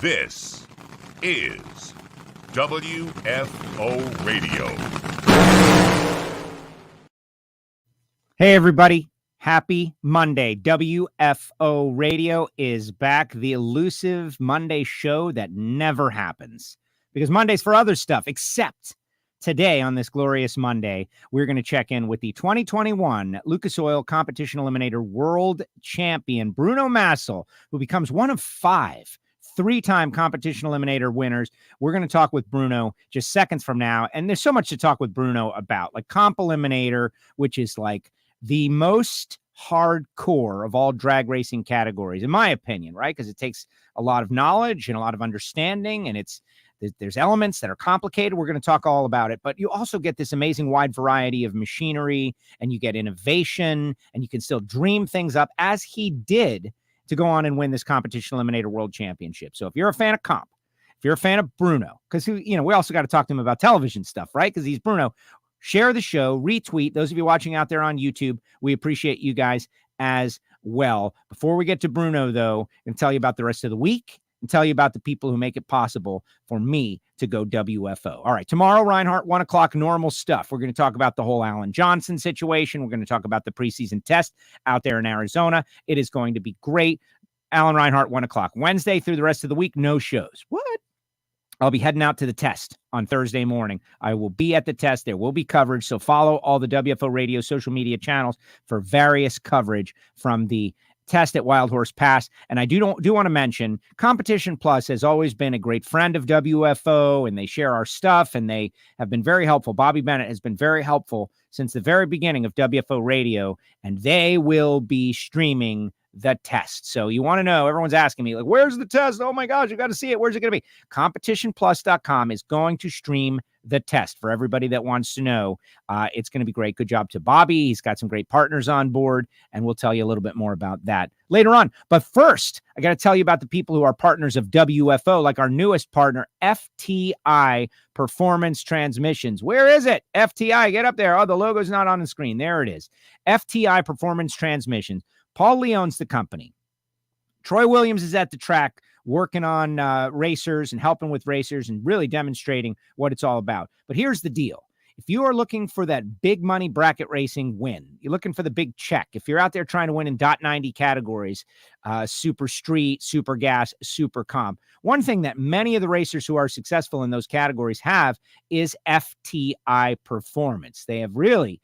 This is WFO Radio. Hey, everybody. Happy Monday. WFO Radio is back. The elusive Monday show that never happens because Monday's for other stuff, except today on this glorious Monday, we're going to check in with the 2021 Lucas Oil Competition Eliminator World Champion, Bruno Massel, who becomes one of 5 three-time Competition Eliminator winners. We're going to talk with Bruno just seconds from now, and there's so much to talk with Bruno about, like Comp Eliminator, which is like the most hardcore of all drag racing categories, in my opinion, right? Because it takes a lot of knowledge and a lot of understanding, and there's elements that are complicated. We're going to talk all about it, but you also get this amazing wide variety of machinery, and you get innovation, and you can still dream things up, as he did to go on and win this Competition Eliminator World Championship. So if you're a fan of Comp, if you're a fan of Bruno, because we also got to talk to him about television stuff, right? Because he's Bruno. Share the show, retweet. Those of you watching out there on YouTube, we appreciate you guys as well. Before we get to Bruno, though, I'm going to tell you about the rest of the week and tell you about the people who make it possible for me to go WFO. All right, tomorrow, Reinhardt, 1 o'clock, normal stuff. We're going to talk about the whole Alan Johnson situation. We're going to talk about the preseason test out there in Arizona. It is going to be great. Alan Reinhardt, 1 o'clock. Wednesday through the rest of the week, no shows. What? I'll be heading out to the test on Thursday morning. I will be at the test. There will be coverage. So follow all the WFO Radio social media channels for various coverage from the test at Wild Horse Pass. And I do want to mention Competition Plus has always been a great friend of WFO, and they share our stuff, and they have been very helpful. Bobby Bennett has been very helpful since the very beginning of WFO Radio, and they will be streaming the test. So you want to know, everyone's asking me, like, where's the test? Oh my gosh, you got to see it. Where's it going to be? Competitionplus.com is going to stream the test for everybody that wants to know. It's going to be great. Good job to Bobby. He's got some great partners on board, and we'll tell you a little bit more about that later on. But first, I got to tell you about the people who are partners of WFO, like our newest partner, FTI Performance Transmissions. Where is it? FTI, get up there. Oh, the logo's not on the screen. There it is. FTI Performance Transmissions. Paul Lee owns the company. Troy Williams is at the track working on racers and helping with racers and really demonstrating what it's all about. But here's the deal. If you are looking for that big money bracket racing win, you're looking for the big check. If you're out there trying to win in .90 categories, super street, super gas, super comp, one thing that many of the racers who are successful in those categories have is FTI Performance. They have really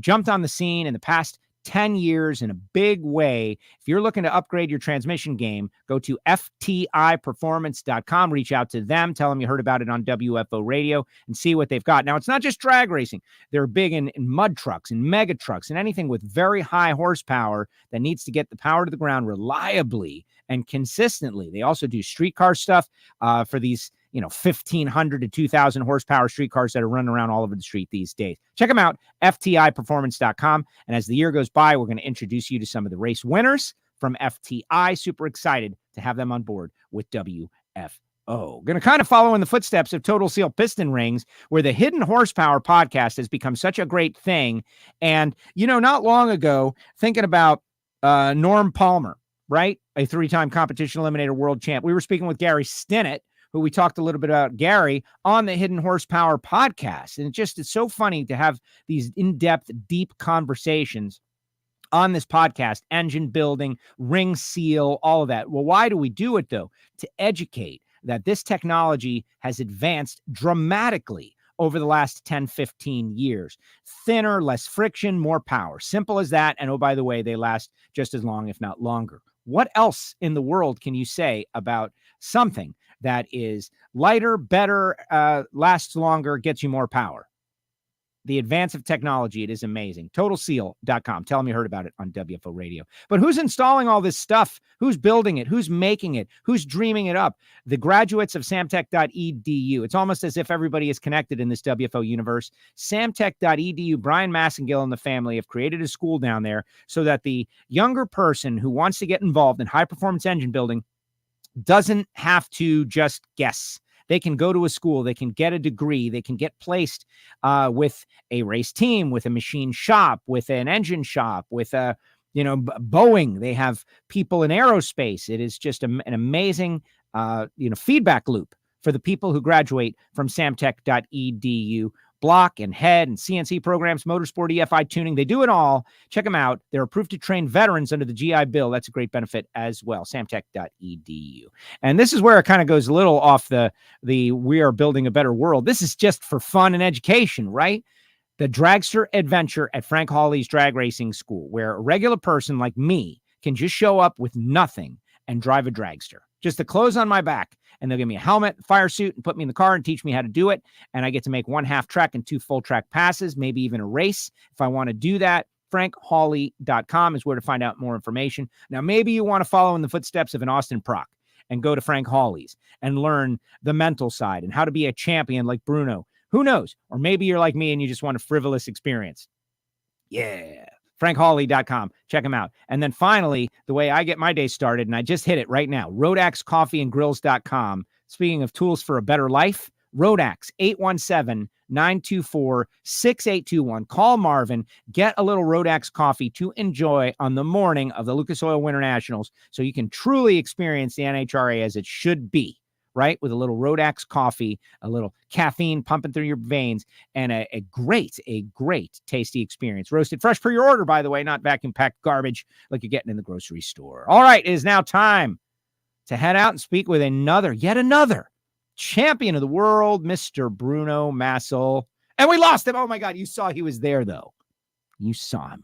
jumped on the scene in the past 10 years in a big way. If you're looking to upgrade your transmission game, go to FTIperformance.com, reach out to them, tell them you heard about it on WFO Radio, and see what they've got. Now, it's not just drag racing. They're big in mud trucks and mega trucks and anything with very high horsepower that needs to get the power to the ground reliably and consistently. They also do streetcar stuff for these 1,500 to 2,000 horsepower streetcars that are running around all over the street these days. Check them out, FTIperformance.com. And as the year goes by, we're going to introduce you to some of the race winners from FTI. Super excited to have them on board with WFO. Going to kind of follow in the footsteps of Total Seal Piston Rings, where the Hidden Horsepower podcast has become such a great thing. And, not long ago, thinking about Norm Palmer, right? A 3-time Competition Eliminator world champ. We were speaking with Gary Stinnett, who we talked a little bit about Gary on the Hidden Horsepower podcast. And it's so funny to have these in-depth, deep conversations on this podcast, engine building, ring seal, all of that. Well, why do we do it, though? To educate that this technology has advanced dramatically over the last 10, 15 years. Thinner, less friction, more power. Simple as that. And oh, by the way, they last just as long, if not longer. What else in the world can you say about something that is lighter, better, lasts longer, gets you more power? The advance of technology, it is amazing. TotalSeal.com. Tell them you heard about it on WFO Radio. But who's installing all this stuff? Who's building it? Who's making it? Who's dreaming it up? The graduates of samtech.edu. It's almost as if everybody is connected in this WFO universe. Samtech.edu, Brian Massengill and the family have created a school down there so that the younger person who wants to get involved in high-performance engine building doesn't have to just guess. They can go to a school, they can get a degree, they can get placed with a race team, with a machine shop, with an engine shop, with a, Boeing. They have people in aerospace. It is just an amazing feedback loop for the people who graduate from samtech.edu. Block and head and CNC programs, motorsport, EFI tuning. They do it all. Check them out. They're approved to train veterans under the GI Bill. That's a great benefit as well. Samtech.edu. And this is where it kind of goes a little off the we are building a better world. This is just for fun and education, right? The Dragster Adventure at Frank Hawley's Drag Racing School, where a regular person like me can just show up with nothing and drive a dragster. Just the clothes on my back, and they'll give me a helmet, fire suit, and put me in the car and teach me how to do it. And I get to make 1 half track and 2 full track passes, maybe even a race. If I want to do that, frankhawley.com is where to find out more information. Now, maybe you want to follow in the footsteps of an Austin Prock and go to Frank Hawley's and learn the mental side and how to be a champion like Bruno. Who knows? Or maybe you're like me and you just want a frivolous experience. Yeah. frankhawley.com. Check them out. And then finally, the way I get my day started, and I just hit it right now, rodaxcoffeeandgrills.com. Speaking of tools for a better life, Rodax, 817-924-6821. Call Marvin. Get a little Rodax coffee to enjoy on the morning of the Lucas Oil Winter Nationals so you can truly experience the NHRA as it should be, right? With a little Rodax coffee, a little caffeine pumping through your veins, and a great tasty experience. Roasted fresh per your order, by the way, not vacuum-packed garbage like you're getting in the grocery store. All right, it is now time to head out and speak with yet another champion of the world, Mr. Bruno Massel. And we lost him. Oh, my God. You saw he was there, though. You saw him.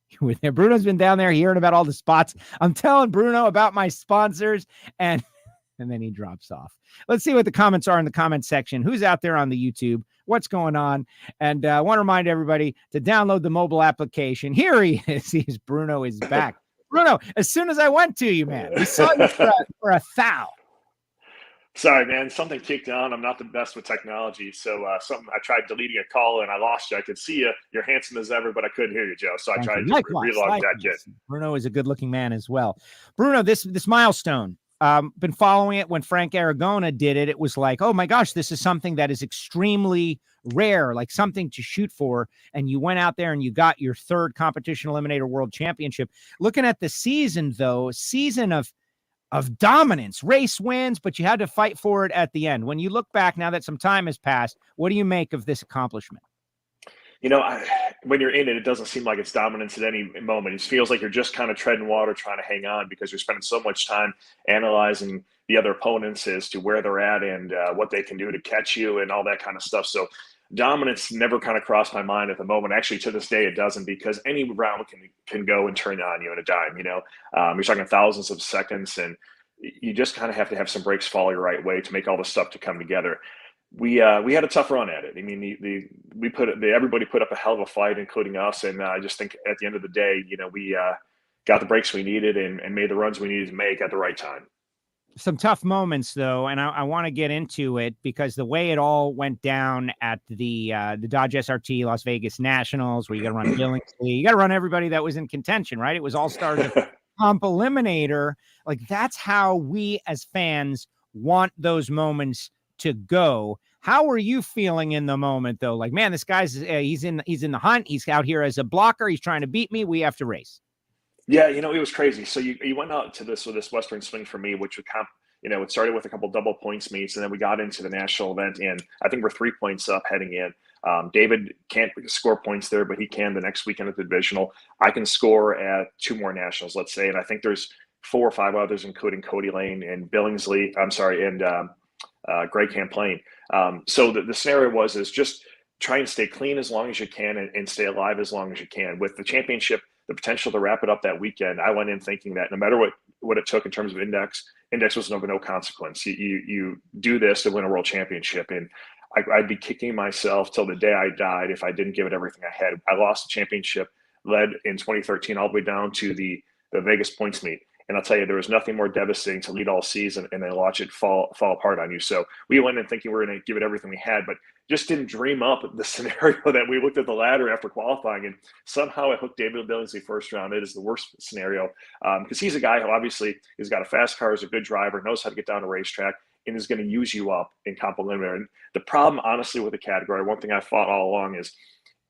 You were there. Bruno's been down there hearing about all the spots. I'm telling Bruno about my sponsors, and then he drops off. Let's see what the comments are in the comment section. Who's out there on the YouTube? What's going on? And I want to remind everybody to download the mobile application. Here he is. Bruno is back. Bruno, as soon as I went to you, man, we saw you for a foul. Sorry, man. Something kicked on. I'm not the best with technology. So I tried deleting a call and I lost you. I could see you. You're handsome as ever, but I couldn't hear you, Joe. So I tried to relog that kid. Bruno is a good-looking man as well. Bruno, this milestone, been following it when Frank Aragona did it. It was like, oh my gosh, this is something that is extremely rare, like something to shoot for. And you went out there and you got your 3rd competition eliminator world championship. Looking at the season, though, season of dominance, race wins, but you had to fight for it at the end. When you look back now that some time has passed, what do you make of this accomplishment? You know, when you're in it, it doesn't seem like it's dominance at any moment. It feels like you're just kind of treading water, trying to hang on because you're spending so much time analyzing the other opponents as to where they're at and what they can do to catch you and all that kind of stuff. So dominance never kind of crossed my mind at the moment. Actually, to this day, it doesn't, because any round can go and turn on you in a dime. You know, you're talking thousands of seconds, and you just kind of have to have some breaks fall your right way to make all this stuff to come together. We had a tough run at it. I mean, everybody put up a hell of a fight, including us. And I just think at the end of the day, you know, we got the breaks we needed and made the runs we needed to make at the right time. Some tough moments, though, and I want to get into it because the way it all went down at the Dodge SRT Las Vegas Nationals, where you got to run Billingsley, you got to run everybody that was in contention, right? It was all started Comp Eliminator. Like, that's how we as fans want those moments to go. How were you feeling in the moment, though? Like, man, this guy's he's in the hunt. He's out here as a blocker. He's trying to beat me. We have to race. Yeah, you know, it was crazy. So you went out to this Western Swing for me, which would it started with a couple double points meets, and then we got into the national event, and I think we're 3 points up heading in. David can't score points there, but he can the next weekend at the divisional. I can score at 2 more nationals, let's say, and I think there's 4 or 5 others, including Cody Lane and Billingsley. I'm sorry, and Greg Camplain. So the scenario is just try and stay clean as long as you can and stay alive as long as you can. With the championship, the potential to wrap it up that weekend, I went in thinking that no matter what it took in terms of index was no consequence. You do this to win a world championship, and I'd be kicking myself till the day I died if I didn't give it everything I had. I lost the championship, led in 2013 all the way down to the Vegas points meet. And I'll tell you, there was nothing more devastating to lead all season and then watch it fall apart on you. So we went in thinking we were going to give it everything we had, but just didn't dream up the scenario that we looked at the ladder after qualifying, and somehow I hooked David Billingsley first round. It is the worst scenario because he's a guy who obviously has got a fast car, is a good driver, knows how to get down a racetrack, and is going to use you up in Comp Eliminator. And the problem, honestly, with the category, one thing I fought all along is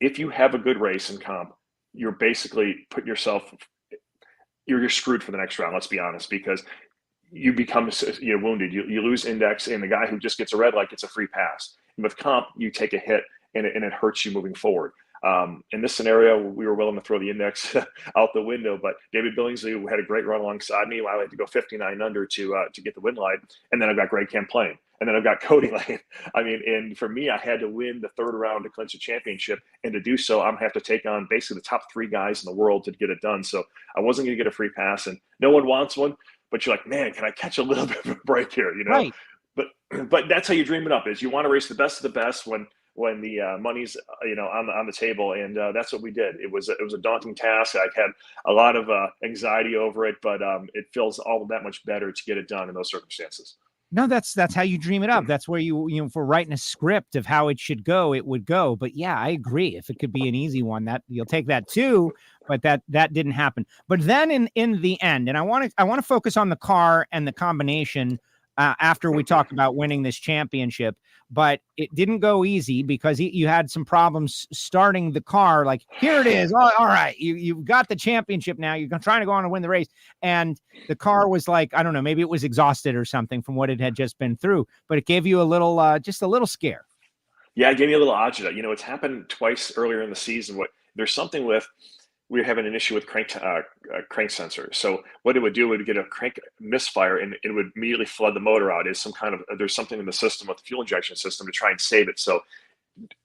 if you have a good race in Comp, you're basically you're screwed for the next round, let's be honest, because you become wounded. You lose index, and the guy who just gets a red light gets a free pass. And with comp, you take a hit, and it hurts you moving forward. In this scenario, we were willing to throw the index out the window, but David Billingsley had a great run alongside me. I had to go 59 under to get the win light, and then I've got Greg Camplain, and then I've got Cody Lane. I mean, and for me, I had to win the third round to clinch a championship, and to do so, I'm gonna have to take on basically the top 3 guys in the world to get it done. So I wasn't gonna get a free pass, and no one wants one. But you're like, man, can I catch a little bit of a break here? Right. But that's how you dream it up. Is you want to race the best of the best when the money's on the table, and that's what we did. It was a daunting task. I had a lot of anxiety over it, but it feels all that much better to get it done in those circumstances. No, that's how you dream it up. That's where for writing a script of how it should go, it would go. But yeah, I agree. If it could be an easy one, that you'll take that too. But that didn't happen. But then in the end, and I want to focus on the car and the combination after we talk about winning this championship. But it didn't go easy because you had some problems starting the car. Like, here it is. All right, you've got the championship now. You're trying to go on and win the race. And the car was like, I don't know, maybe it was exhausted or something from what it had just been through. But it gave you a little, just a little scare. Yeah, it gave me a little agita. It's happened twice earlier in the season. There's something with, we were having an issue with crank sensor. So what it would do, it would get a crank misfire, and it would immediately flood the motor out. There's something in the system with the fuel injection system to try and save it. So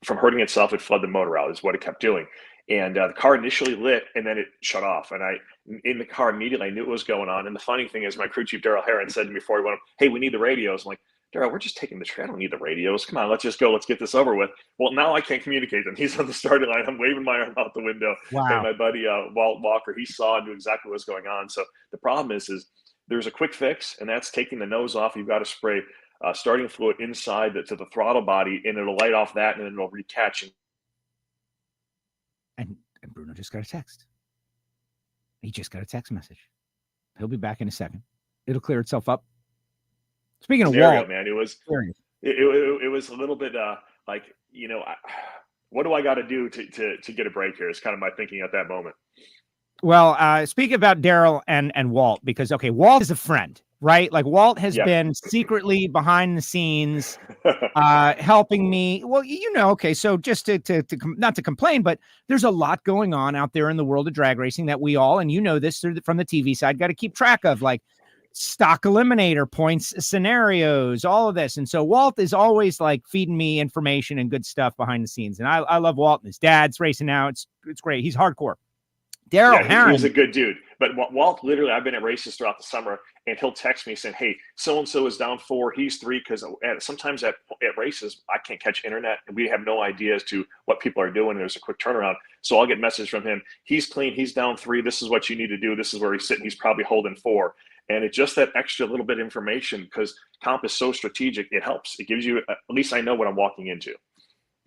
from hurting itself, it flood the motor out is what it kept doing. And the car initially lit, and then it shut off. And in the car immediately, I knew what was going on. And the funny thing is, my crew chief, Daryl Heron, said to me before he went, hey, we need the radios. I'm like, Daryl, we're just taking the trail. I don't need the radios. Come on, let's just go. Let's get this over with. Well, now I can't communicate them. He's on the starting line. I'm waving my arm out the window. Wow. And my buddy, Walt Walker, he saw and knew exactly what was going on. So the problem is there's a quick fix, and that's taking the nose off. You've got to spray starting fluid inside to the throttle body, and it'll light off that, and then it'll recatch. And Bruno just got a text. He just got a text message. He'll be back in a second. It'll clear itself up. Speaking of Walt, man, it was a little bit what do I got to do to get a break here? Is kind of my thinking at that moment. Well, speak about Daryl and Walt, because Walt is a friend, right? Like, Walt has been secretly behind the scenes, helping me. Well, so just to not to complain, but there's a lot going on out there in the world of drag racing that we all, and this from the TV side, got to keep track of, like stock eliminator points, scenarios, all of this. And so Walt is always like feeding me information and good stuff behind the scenes. And I love Walt, and his dad's racing now. It's great. He's hardcore. Daryl Heron. He's a good dude. But Walt, literally, I've been at races throughout the summer, and he'll text me saying, hey, so-and-so is down 4, he's 3, because sometimes at races, I can't catch internet, and we have no idea as to what people are doing. There's a quick turnaround. So I'll get a message from him. He's clean. He's down 3. This is what you need to do. This is where he's sitting. He's probably holding 4. And it's just that extra little bit of information, because comp is so strategic. It helps. It gives you, at least I know what I'm walking into.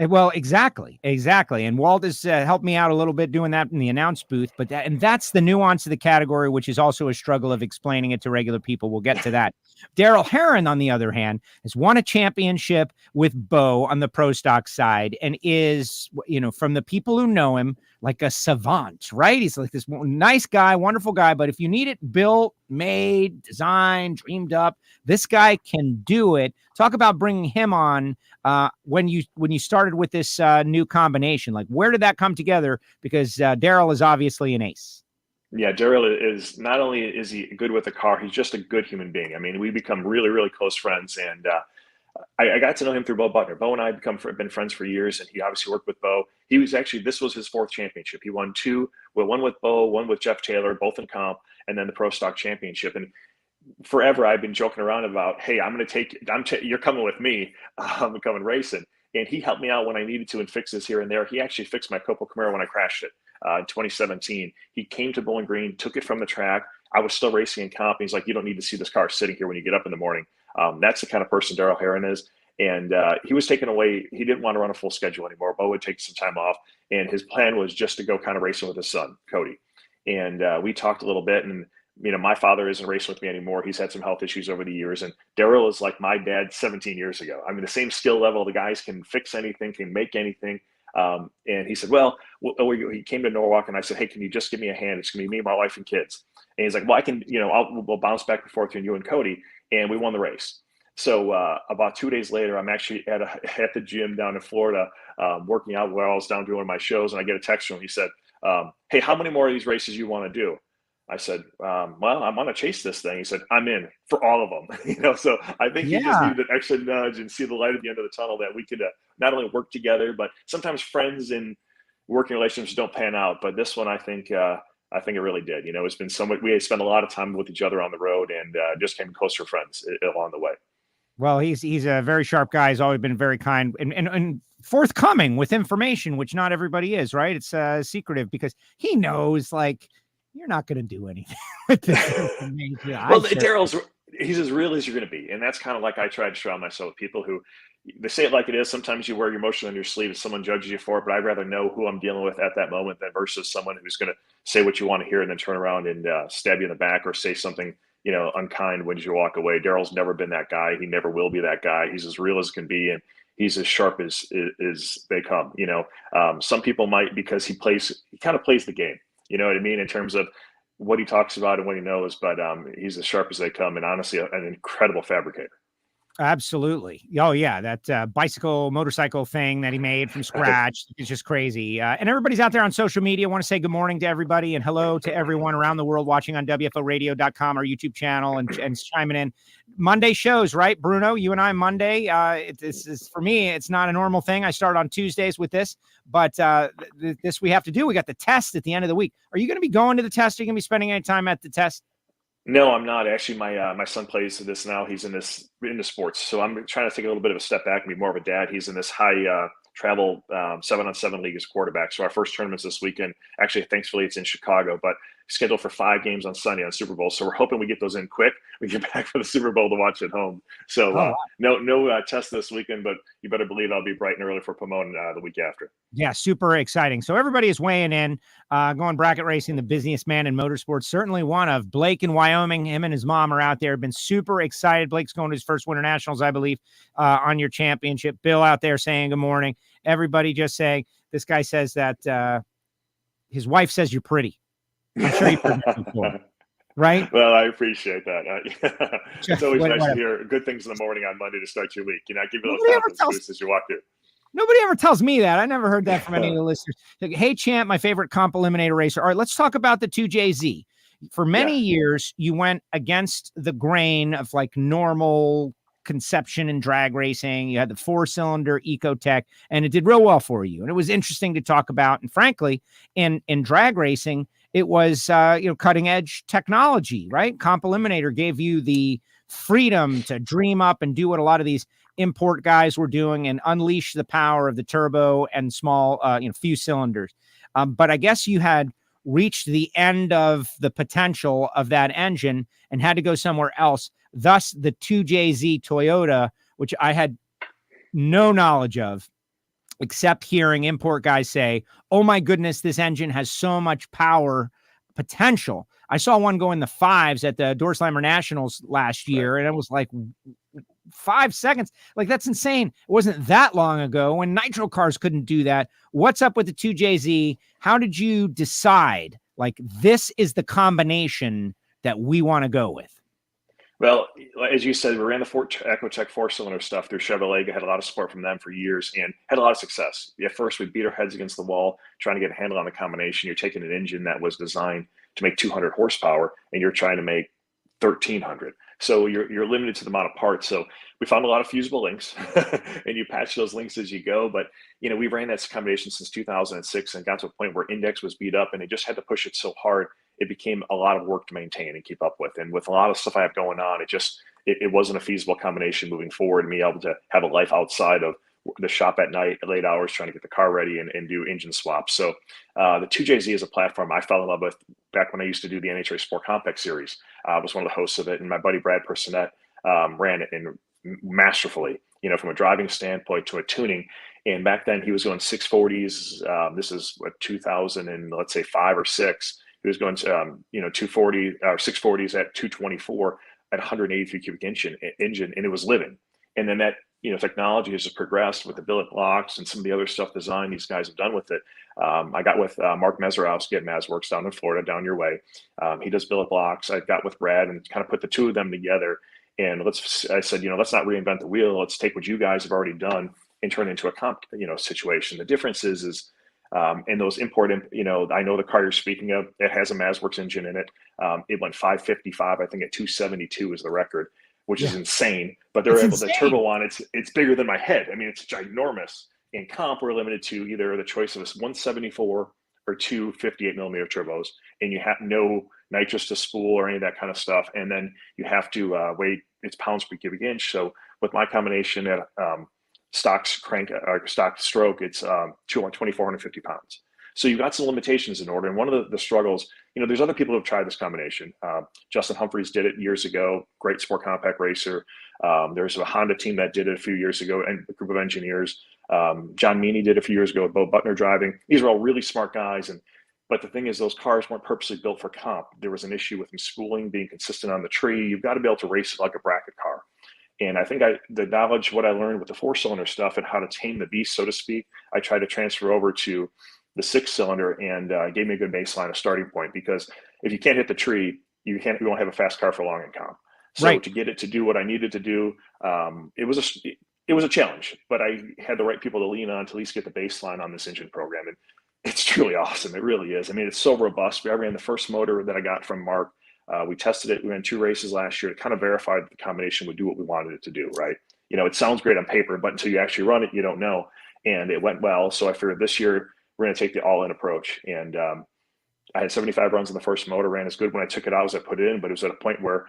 Well, exactly. And Walt has helped me out a little bit doing that in the announce booth, but that's the nuance of the category, which is also a struggle of explaining it to regular people. We'll get to that. Daryl Heron, on the other hand, has won a championship with Bo on the pro stock side, and is, from the people who know him, like a savant, right? He's like this nice guy, wonderful guy, but if you need it built, made, designed, dreamed up, this guy can do it. Talk about bringing him on when you started with this new combination. Like, where did that come together? Because Daryl is obviously an ace. Yeah, Daryl is, not only is he good with the car, he's just a good human being. I mean, we become really, really close friends, and I got to know him through Bo Butner. Bo and I have been friends for years, and he obviously worked with Bo. This was his 4th championship. He won 2, one with Bo, one with Jeff Taylor, both in comp, and then the Pro Stock Championship. And forever I've been joking around about, hey, you're coming with me. I'm coming racing. And he helped me out when I needed to and fixes here and there. He actually fixed my Copo Camaro when I crashed it in 2017. He came to Bowling Green, took it from the track. I was still racing in comp. And he's like, you don't need to see this car sitting here when you get up in the morning. That's the kind of person Daryl Heron is. And he was taken away. He didn't want to run a full schedule anymore. Bo would take some time off. And his plan was just to go kind of racing with his son, Cody. And we talked a little bit. And, my father isn't racing with me anymore. He's had some health issues over the years. And Daryl is like my dad 17 years ago. I mean, the same skill level. The guys can fix anything, can make anything. And he said, he came to Norwalk, and I said, hey, can you just give me a hand? It's going to be me, my wife, and kids. And he's like, well, I can, we'll bounce back and forth between you and Cody. And we won the race. So about 2 days later, I'm actually at the gym down in Florida, working out while I was down doing one of my shows. And I get a text from him. He said, hey, how many more of these races you want to do? I said, well, I'm going to chase this thing. He said, I'm in for all of them. So I think he just needed an extra nudge and see the light at the end of the tunnel that we could not only work together, but sometimes friends and working relationships don't pan out. But this one, I think it really did. It's been so much. We spent a lot of time with each other on the road and just came closer friends along the way. Well, he's a very sharp guy. He's always been very kind and forthcoming with information, which not everybody is, right? It's secretive because he knows, like, you're not going to do anything with this information. Well, Daryl's, he's as real as you're going to be. And that's kind of like I try to surround myself with people who, they say it like it is. Sometimes you wear your emotion on your sleeve if someone judges you for it, but I'd rather know who I'm dealing with at that moment than versus someone who's going to say what you want to hear and then turn around and stab you in the back or say something, unkind when you walk away. Daryl's never been that guy. He never will be that guy. He's as real as can be. And he's as sharp as they come. Some people might, because he kind of plays the game, you know what I mean? In terms of what he talks about and what he knows, but he's as sharp as they come. And honestly, an incredible fabricator. Absolutely. Oh yeah. That motorcycle thing that he made from scratch is just crazy. And everybody's out there on social media. I want to say good morning to everybody and hello to everyone around the world watching on WFOradio.com, our YouTube channel, and chiming in. Monday shows, right, Bruno? You and I Monday. This is, for me, it's not a normal thing. I start on Tuesdays with this, but this we have to do. We got the test at the end of the week. Are you going to be going to the test? Are you going to be spending any time at the test? No, I'm not. Actually, my son plays this now. He's into sports. So I'm trying to take a little bit of a step back and be more of a dad. He's in this high travel 7-on-7 league as quarterback. So our first tournament's this weekend. Actually, thankfully, it's in Chicago, but scheduled for 5 games on Sunday on Super Bowl. So we're hoping we get those in quick. We get back for the Super Bowl to watch at home. So no test this weekend, but you better believe I'll be bright and early for Pomona the week after. Yeah, super exciting. So everybody is weighing in, going bracket racing, the busiest man in motorsports, certainly one of. Blake in Wyoming, him and his mom are out there, been super excited. Blake's going to his first Winter Nationals, I believe, on your championship. Bill out there saying good morning. Everybody just saying, this guy says that his wife says you're pretty. I'm sure you've heard that before, right? Well, I appreciate that. It's always nice to hear good things in the morning on Monday to start your week. Give you those confidence boosts as you walk through. Nobody ever tells me that. I never heard that from any of the listeners. Like, hey, champ, my favorite comp eliminator racer. All right, let's talk about the 2JZ. For many years, you went against the grain of like normal conception in drag racing. You had the 4-cylinder Ecotech, and it did real well for you. And it was interesting to talk about. And frankly, in drag racing, it was cutting edge technology, right? Comp Eliminator gave you the freedom to dream up and do what a lot of these import guys were doing and unleash the power of the turbo and small, few cylinders. But I guess you had reached the end of the potential of that engine and had to go somewhere else. Thus, the 2JZ Toyota, which I had no knowledge of, except hearing import guys say, oh my goodness, this engine has so much power potential. I saw one go in the 5s at the Door Slammer Nationals last year, and it was like 5 seconds. Like, that's insane. It wasn't that long ago when nitro cars couldn't do that. What's up with the 2JZ? How did you decide, like, this is the combination that we want to go with? Well, as you said, we ran the Ecotech 4-cylinder stuff through Chevrolet. Had a lot of support from them for years and had a lot of success. At first, we beat our heads against the wall trying to get a handle on the combination. You're taking an engine that was designed to make 200 horsepower, and you're trying to make 1,300. So you're limited to the amount of parts. So we found a lot of fusible links, and you patch those links as you go. But we ran that combination since 2006 and got to a point where index was beat up, and it just had to push it so hard. It became a lot of work to maintain and keep up with. And with a lot of stuff I have going on, it wasn't a feasible combination moving forward and me able to have a life outside of the shop at night, late hours, trying to get the car ready and do engine swaps. So the 2JZ is a platform I fell in love with back when I used to do the NHRA Sport Compact Series. I was one of the hosts of it, and my buddy Brad Personette ran it masterfully, from a driving standpoint to a tuning. And back then he was going 640s. This is 2000 and let's say 5 or 6. He was going to, 240 or 640s at 224 at 183 cubic engine, and it was living. And then that technology has just progressed with the billet blocks and some of the other stuff design these guys have done with it. I got with Mark Mezarowski at Mazworks down in Florida, down your way. He does billet blocks. I got with Brad and kind of put the two of them together. And I said, let's not reinvent the wheel. Let's take what you guys have already done and turn it into a comp, situation. The difference is in those I know the car you're speaking of, it has a Mazworks engine in it. It went 555, I think at 272 is the record, which is insane. But they're able to turbo on it's bigger than my head. I mean, it's ginormous. In comp, we're limited to either the choice of a 174 or two 58 millimeter turbos, and you have no nitrous to spool or any of that kind of stuff. And then you have to weigh its pounds per cubic inch. So with my combination at stock stroke, it's 2,450 pounds. So you've got some limitations in order. And one of the struggles, there's other people who have tried this combination. Justin Humphreys did it years ago, great sport compact racer. There's a Honda team that did it a few years ago, and a group of engineers. John Meany did a few years ago with Bo Butner driving. These are all really smart guys. But the thing is, those cars weren't purposely built for comp. There was an issue with them spooling, being consistent on the tree. You've got to be able to race it like a bracket car. And I think the knowledge, what I learned with the 4-cylinder stuff and how to tame the beast, so to speak, I tried to transfer over to the 6-cylinder, and gave me a good baseline, a starting point. Because if you can't hit the tree, you won't have a fast car for long in comp. So to get it to do what I needed to do, it was a challenge. But I had the right people to lean on to at least get the baseline on this engine program, and it's truly awesome. It really is. I mean, it's so robust. I ran the first motor that I got from Mark. We tested it. We ran 2 races last year to kind of verify that the combination would do what we wanted it to do, right? It sounds great on paper, but until you actually run it, you don't know. And it went well. So I figured this year we're going to take the all-in approach. And I had 75 runs on the first motor, ran as good when I took it out as I put it in, but it was at a point where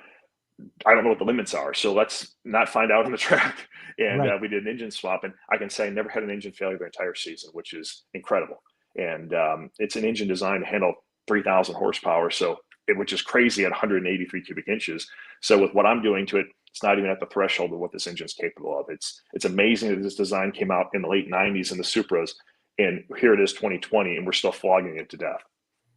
I don't know what the limits are. So let's not find out on the track. And we did an engine swap. And I can say I never had an engine failure the entire season, which is incredible. And it's an engine designed to handle 3,000 horsepower. So which is crazy at 183 cubic inches. So with what I'm doing to it, it's not even at the threshold of what this engine is capable of. It's amazing that this design came out in the late 90s in the Supras, and here it is 2020, and we're still flogging it to death.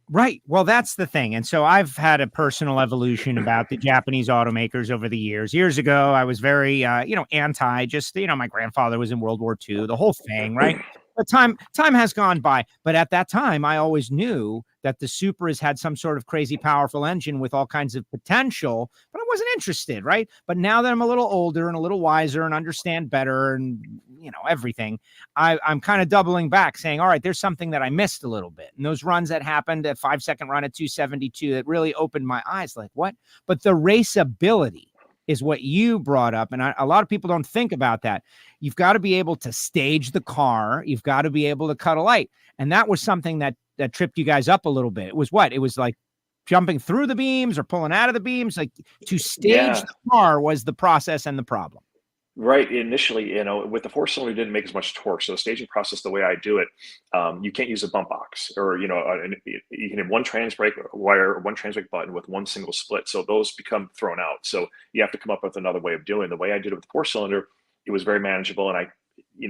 Right. Well, that's the thing. And so I've had a personal evolution about the Japanese automakers over the years. Years ago, I was very, anti, just, my grandfather was in World War II, the whole thing, right? But time has gone by. But at that time, I always knew that the Supras had some sort of crazy powerful engine with all kinds of potential, but I wasn't interested, right? But now that I'm a little older and a little wiser and understand better and, everything, I'm kind of doubling back saying, all right, there's something that I missed a little bit. And those runs that happened, a 5-second run at 272, that really opened my eyes, like, what? But the raceability is what you brought up. And a lot of people don't think about that. You've got to be able to stage the car. You've got to be able to cut a light. And that was something that tripped you guys up a little bit. It was what? It was like jumping through the beams or pulling out of the beams. Like to stage the car was the process and the problem. Right. Initially, with the 4-cylinder, didn't make as much torque. So the staging process, the way I do it, you can't use a bump box or, you can have one trans brake wire or one trans brake button with one single split. So those become thrown out. So you have to come up with another way of doing it. The way I did it with the 4-cylinder, it was very manageable. And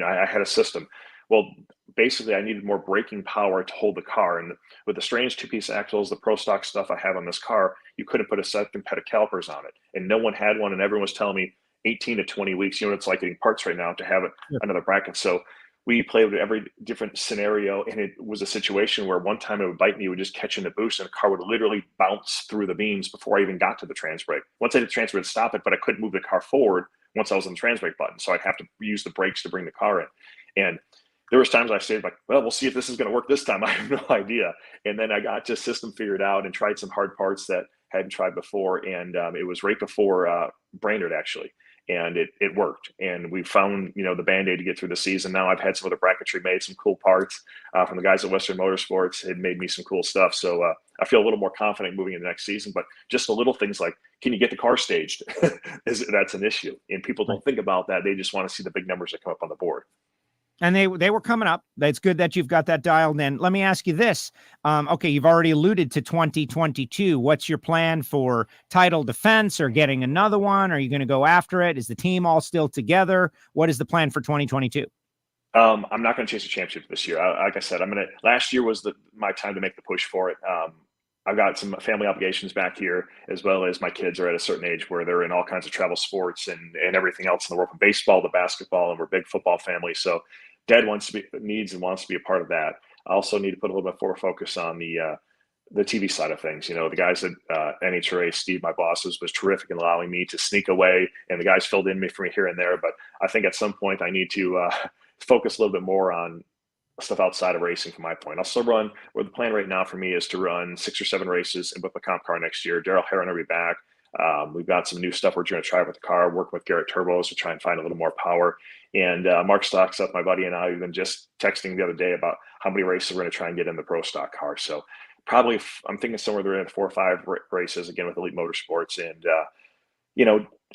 I had a system. Well, basically, I needed more braking power to hold the car. And with the strange 2-piece axles, the pro stock stuff I have on this car, you couldn't put a second pet of calipers on it. And no one had one. And everyone was telling me 18 to 20 weeks, it's like getting parts right now to have another bracket. So we played with every different scenario. And it was a situation where one time it would bite me, it would just catch in the boost, and the car would literally bounce through the beams before I even got to the trans brake. Once I did the trans brake, stop it, but I couldn't move the car forward once I was on the trans brake button. So I'd have to use the brakes to bring the car in. And there was times I said, like, well, we'll see if this is going to work this time. I have no idea. And then I got just system figured out and tried some hard parts that I hadn't tried before. And it was right before Brainerd, actually. And it worked. And we found, the Band-Aid to get through the season. Now I've had some other bracketry made, some cool parts from the guys at Western Motorsports. It made me some cool stuff. So I feel a little more confident moving into next season. But just the little things like, can you get the car staged? That's an issue. And people don't think about that. They just want to see the big numbers that come up on the board. And they were coming up. It's good that you've got that dialed in. Let me ask you this. Okay, you've already alluded to 2022. What's your plan for title defense or getting another one? Are you going to go after it? Is the team all still together? What is the plan for 2022? I'm not going to chase a championship this year. Like I said, last year was my time to make the push for it. I've got some family obligations back here, as well as my kids are at a certain age where they're in all kinds of travel sports and everything else in the world, from baseball to basketball, and we're a big football family. So Dad needs and wants to be a part of that. I also need to put a little bit more focus on the TV side of things. The guys at NHRA, Steve, my boss, was terrific in allowing me to sneak away, and the guys filled in for me here and there. But I think at some point I need to focus a little bit more on stuff outside of racing from my point. I'll still run, where the plan right now for me is to run 6 or 7 races and whip a comp car next year. Daryl Herron will be back. We've got some new stuff we're going to try with the car, working with Garrett Turbos to try and find a little more power. And Mark Stockstuff, my buddy, and I have been just texting the other day about how many races we're going to try and get in the Pro Stock car. So probably I'm thinking somewhere there in 4 or 5 races, again, with Elite Motorsports. And,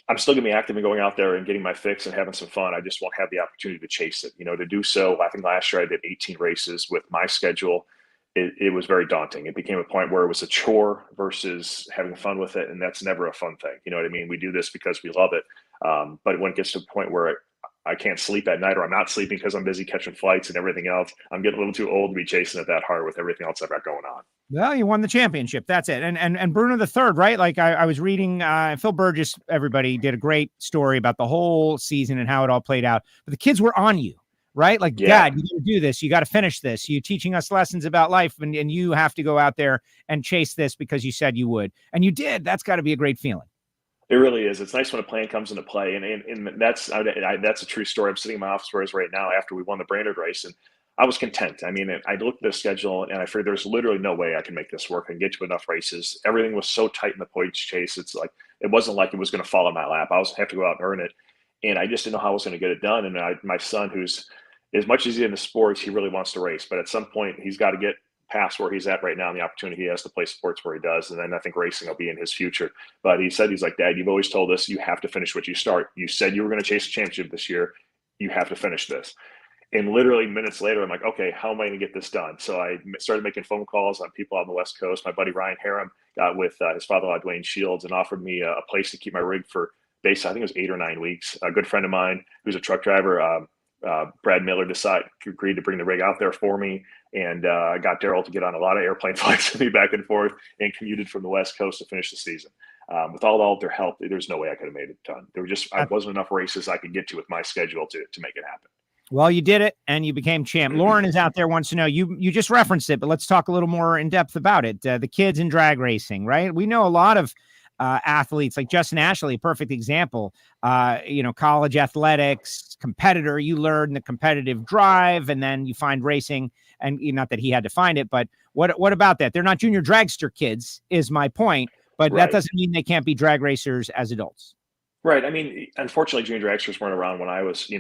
I'm still going to be active and going out there and getting my fix and having some fun. I just won't have the opportunity to chase it. To do so, I think last year I did 18 races with my schedule. It was very daunting. It became a point where it was a chore versus having fun with it, and that's never a fun thing. You know what I mean? We do this because we love it. But when it gets to the point where I can't sleep at night, or I'm not sleeping because I'm busy catching flights and everything else, I'm getting a little too old to be chasing it that hard with everything else I've got going on. Well, you won the championship. That's it. And Bruno the third, right? Like I was reading, Phil Burgess, everybody did a great story about the whole season and how it all played out. But the kids were on you, right? Like, Dad, you got to do this. You got to finish this. You teaching us lessons about life, and you have to go out there and chase this because you said you would. And you did. That's got to be a great feeling. It really is. It's nice when a plan comes into play. And that's a true story. I'm sitting in my office right now after we won the Brainerd race, and I was content. I mean, I looked at the schedule and I figured there's literally no way I can make this work and get to enough races. Everything was so tight in the points chase. It's like, it wasn't like it was going to fall in my lap. I was have to go out and earn it. And I just didn't know how I was going to get it done. And my son, who's, as much as he's into sports, he really wants to race. But at some point, he's got to get past where he's at right now and the opportunity he has to play sports where he does. And then I think racing will be in his future. But he said, he's like, Dad, you've always told us you have to finish what you start. You said you were going to chase a championship this year. You have to finish this. And literally minutes later, I'm like, okay, how am I going to get this done? So I started making phone calls on people on the West Coast. My buddy Ryan Harem got with his father-in-law, Dwayne Shields, and offered me a place to keep my rig for basically, I think it was 8 or 9 weeks. A good friend of mine who's a truck driver, Brad Miller, agreed to bring the rig out there for me. And I got Daryl to get on a lot of airplane flights with me back and forth and commuted from the West Coast to finish the season. With all of their help, there's no way I could have made it done. I wasn't enough races I could get to with my schedule to make it happen. Well, you did it, and you became champ. Lauren is out there, wants to know, you just referenced it, but let's talk a little more in depth about it. The kids in drag racing, right? We know a lot of athletes, like Justin Ashley, perfect example. College athletics, competitor, you learn the competitive drive, and then you find racing, and not that he had to find it, but what about that? They're not junior dragster kids, is my point, but Right. That doesn't mean they can't be drag racers as adults. Right. I mean, unfortunately, junior dragsters weren't around when I was,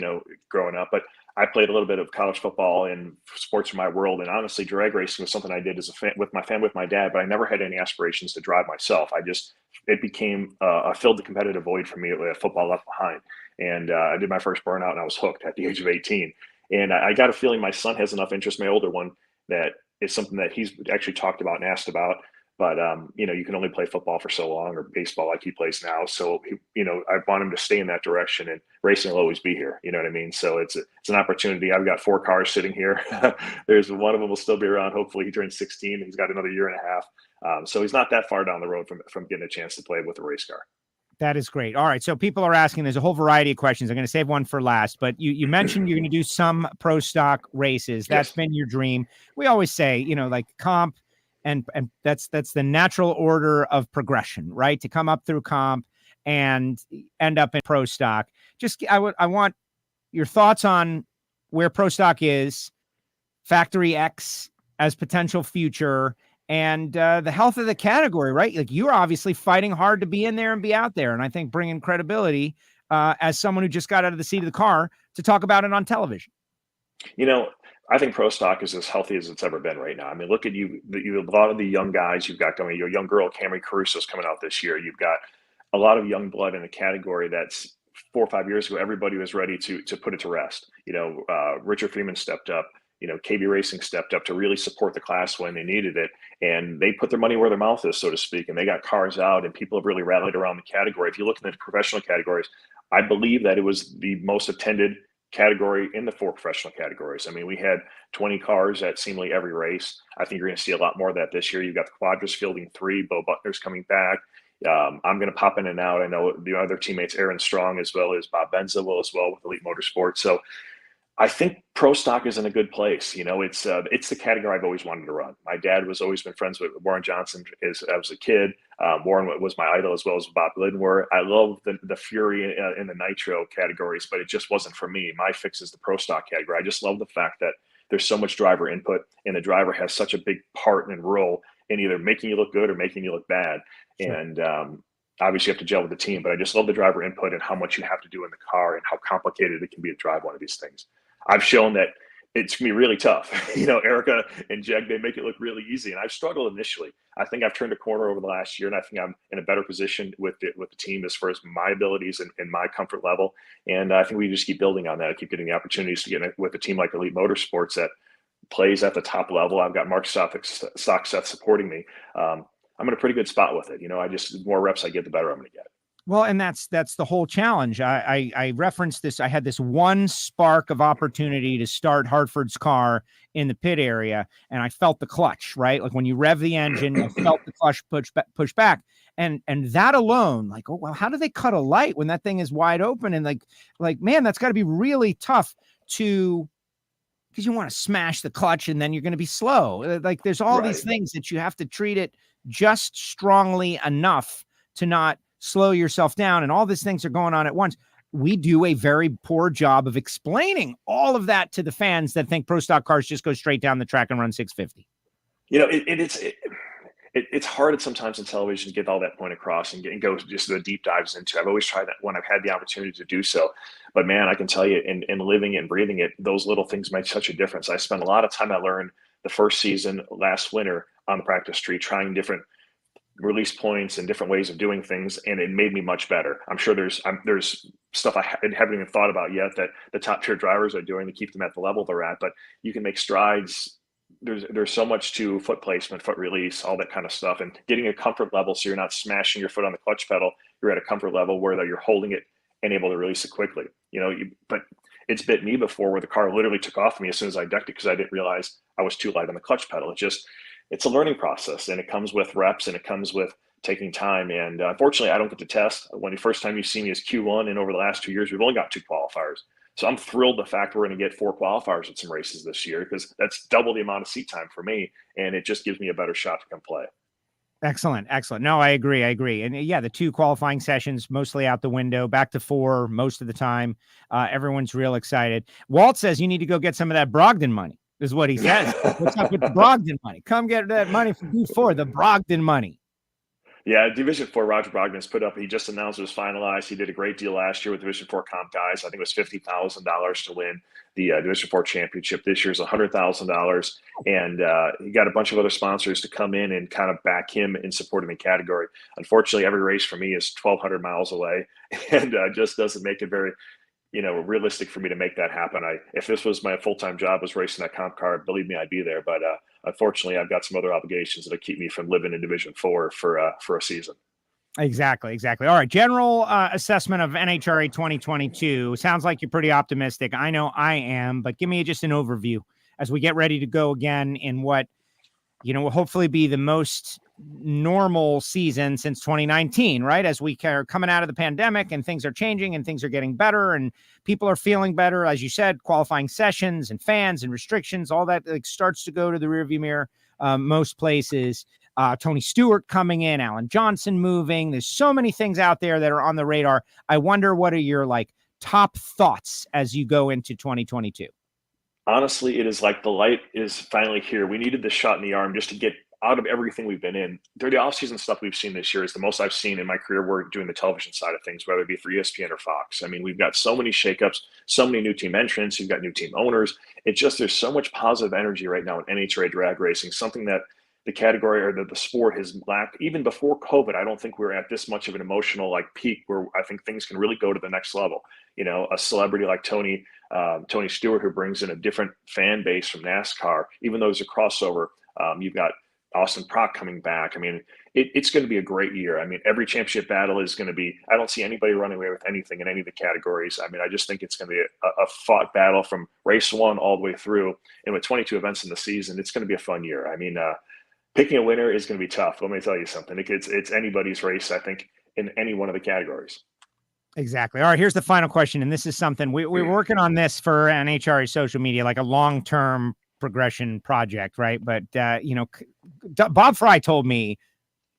growing up, but I played a little bit of college football and sports in my world. And honestly, drag racing was something I did as with my family, with my dad, but I never had any aspirations to drive myself. It became filled the competitive void for me with football left behind. And I did my first burnout and I was hooked at the age of 18. And I got a feeling my son has enough interest, my older one, that is something that he's actually talked about and asked about. But, you can only play football for so long, or baseball like he plays now. So, I want him to stay in that direction, and racing will always be here. You know what I mean? So it's an opportunity. I've got 4 cars sitting here. There's one of them will still be around. Hopefully he turns 16. He's got another year and a half. So he's not that far down the road from getting a chance to play with a race car. That is great. All right. So people are asking, there's a whole variety of questions. I'm going to save one for last, but you mentioned you're going to do some pro stock races. That's been your dream. We always say, like comp, and that's the natural order of progression, right? To come up through comp and end up in pro stock. I want your thoughts on where pro stock is, Factory X as potential future, and the health of the category, right? Like, you're obviously fighting hard to be in there and be out there. And I think bringing credibility as someone who just got out of the seat of the car to talk about it on television. I think pro stock is as healthy as it's ever been right now. I mean, look at you a lot of the young guys you've got going. Your young girl, Camry Caruso's coming out this year. You've got a lot of young blood in a category that's 4 or 5 years ago, everybody was ready to put it to rest. Richard Freeman stepped up. KB Racing stepped up to really support the class when they needed it. And they put their money where their mouth is, so to speak. And they got cars out, and people have really rallied around the category. If you look at the professional categories, I believe that it was the most attended category in the 4 professional categories. I mean, we had 20 cars at seemingly every race. I think you're going to see a lot more of that this year. You've got the Quadras fielding 3, Bo Buckner's coming back. I'm going to pop in and out. I know the other teammates, Aaron Strong, as well as Bob Benza will as well with Elite Motorsports. So I think pro stock is in a good place. It's the category I've always wanted to run. My dad was always been friends with Warren Johnson as I was a kid. Warren was my idol, as well as Bob Glidden were. I love the fury in the nitro categories, but it just wasn't for me. My fix is the pro stock category. I just love the fact that there's so much driver input, and the driver has such a big part and role in either making you look good or making you look bad. Sure. And obviously you have to gel with the team, but I just love the driver input and how much you have to do in the car and how complicated it can be to drive one of these things. I've shown that it's going to be really tough. Erica and Jeg, they make it look really easy. And I've struggled initially. I think I've turned a corner over the last year, and I think I'm in a better position with the team as far as my abilities and my comfort level. And I think we just keep building on that. I keep getting the opportunities to get with a team like Elite Motorsports that plays at the top level. I've got Mark Stockseth supporting me. I'm in a pretty good spot with it. The more reps I get, the better I'm going to get. Well, and that's the whole challenge. I referenced this. I had this one spark of opportunity to start Hartford's car in the pit area, and I felt the clutch, right? Like when you rev the engine, I felt the clutch push back. And that alone, like, oh, well, how do they cut a light when that thing is wide open? And like, man, that's got to be really tough because you want to smash the clutch and then you're going to be slow. Like there's all these things that you have to treat it just strongly enough to not slow yourself down, and all these things are going on at once. We do a very poor job of explaining all of that to the fans that think pro stock cars just go straight down the track and run 650. It's hard sometimes in television to get all that point across and go just the deep dives into. I've always tried that when I've had the opportunity to do so, but man, I can tell you, in living it and breathing it, those little things make such a difference. I spent a lot of time. I learned the first season last winter on the practice tree, trying different release points and different ways of doing things, and it made me much better. I'm sure there's stuff I haven't even thought about yet that the top tier drivers are doing to keep them at the level they're at, but you can make strides. There's so much to foot placement, foot release, all that kind of stuff, and getting a comfort level so you're not smashing your foot on the clutch pedal. You're at a comfort level where you're holding it and able to release it quickly. But it's bit me before where the car literally took off me as soon as I decked it because I didn't realize I was too light on the clutch pedal. It's a learning process, and it comes with reps, and it comes with taking time. And unfortunately, I don't get to test. When the first time you see me is Q1, and over the last 2 years, we've only got 2 qualifiers. So I'm thrilled the fact we're going to get 4 qualifiers at some races this year, because that's double the amount of seat time for me, and it just gives me a better shot to come play. Excellent. No, I agree. And yeah, the 2 qualifying sessions mostly out the window, back to 4 most of the time. Everyone's real excited. Walt says you need to go get some of that Brogdon money, is what he says. What's up with the Brogdon money? Come get that money from D4, the Brogdon money. Yeah, Division 4, Roger Brogdon's put up. He just announced it was finalized. He did a great deal last year with Division 4 comp guys. I think it was $50,000 to win the Division 4 championship. This year's $100,000. And he got a bunch of other sponsors to come in and kind of back him in supporting the category. Unfortunately, every race for me is 1,200 miles away, and just doesn't make it very realistic for me to make that happen. If this was my full-time job, was racing that comp car, believe me, I'd be there. But unfortunately, I've got some other obligations that'll keep me from living in Division 4 for a season. Exactly. All right. General assessment of NHRA 2022. Sounds like you're pretty optimistic. I know I am, but give me just an overview as we get ready to go again in what, will hopefully be the most normal season since 2019, right? As we are coming out of the pandemic and things are changing and things are getting better and people are feeling better, as you said, qualifying sessions and fans and restrictions, all that starts to go to the rearview mirror. Most places, Tony Stewart coming in, Alan Johnson moving. There's so many things out there that are on the radar. I wonder, what are your top thoughts as you go into 2022? Honestly, it is like the light is finally here. We needed this shot in the arm just to get out of everything we've been in. The offseason stuff we've seen this year is the most I've seen in my career work doing the television side of things, whether it be for ESPN or Fox. I mean, we've got so many shakeups, so many new team entrants. You've got new team owners. There's so much positive energy right now in NHRA Drag Racing, something that the category or the sport has lacked. Even before COVID, I don't think we were at this much of an emotional peak where I think things can really go to the next level. A celebrity like Tony Stewart, who brings in a different fan base from NASCAR, even though there's a crossover. You've got Austin Prock coming back. I mean, it's going to be a great year. I mean, every championship battle is going to be, I don't see anybody running away with anything in any of the categories. I mean, I just think it's going to be a fought battle from race one all the way through. And with 22 events in the season, it's going to be a fun year. I mean, picking a winner is going to be tough. Let me tell you something. It's anybody's race, I think, in any one of the categories. Exactly. All right, here's the final question. And this is something we're working on this for NHRA social media, like a long-term progression project, right? But, Bob Fry told me,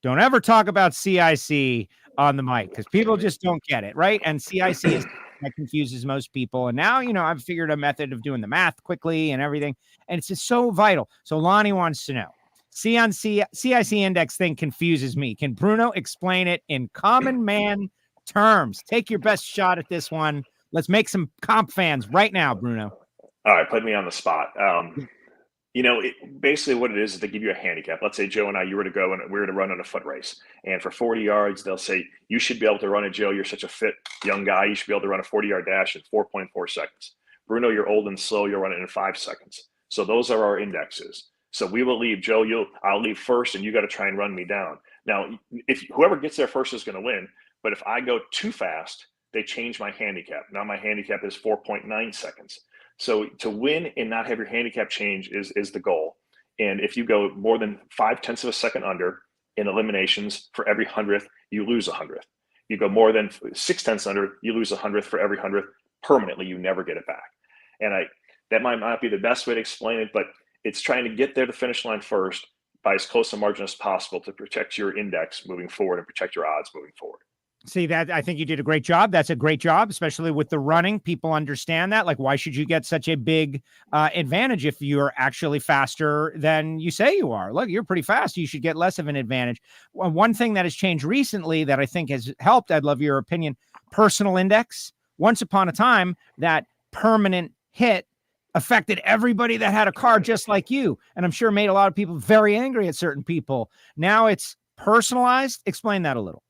don't ever talk about CIC on the mic because people just don't get it, right? And CIC is that confuses most people. And now, I've figured a method of doing the math quickly and everything. And it's just so vital. So Lonnie wants to know, CIC index thing confuses me. Can Bruno explain it in common man terms? Take your best shot at this one. Let's make some comp fans right now, Bruno. All right, put me on the spot. Basically what it is they give you a handicap. Let's say Joe and I, you were to go and we were to run on a foot race. And for 40 yards, they'll say, you should be able to run it, Joe. You're such a fit young guy. You should be able to run a 40-yard dash in 4.4 seconds. Bruno, you're old and slow. You'll run it in 5 seconds. So those are our indexes. So we will leave, Joe, I'll leave first and you got to try and run me down. Now, if whoever gets there first is going to win. But if I go too fast, they change my handicap. Now my handicap is 4.9 seconds. So to win and not have your handicap change is the goal. And if you go more than 0.5 of a second under in eliminations, for every 100th, you lose 100th. You go more than 0.6 under, you lose 100th. For every 100th, permanently, you never get it back. And that might not be the best way to explain it, but it's trying to get there to the finish line first by as close a margin as possible to protect your index moving forward and protect your odds moving forward. See, that I think you did a great job. That's a great job, especially with the running. People understand that. Like, why should you get such a big advantage if you're actually faster than you say you are? Look, you're pretty fast. You should get less of an advantage. One thing that has changed recently that I think has helped, I'd love your opinion, personal index. Once upon a time, that permanent hit affected everybody that had a car just like you. And I'm sure made a lot of people very angry at certain people. Now it's personalized. Explain that a little.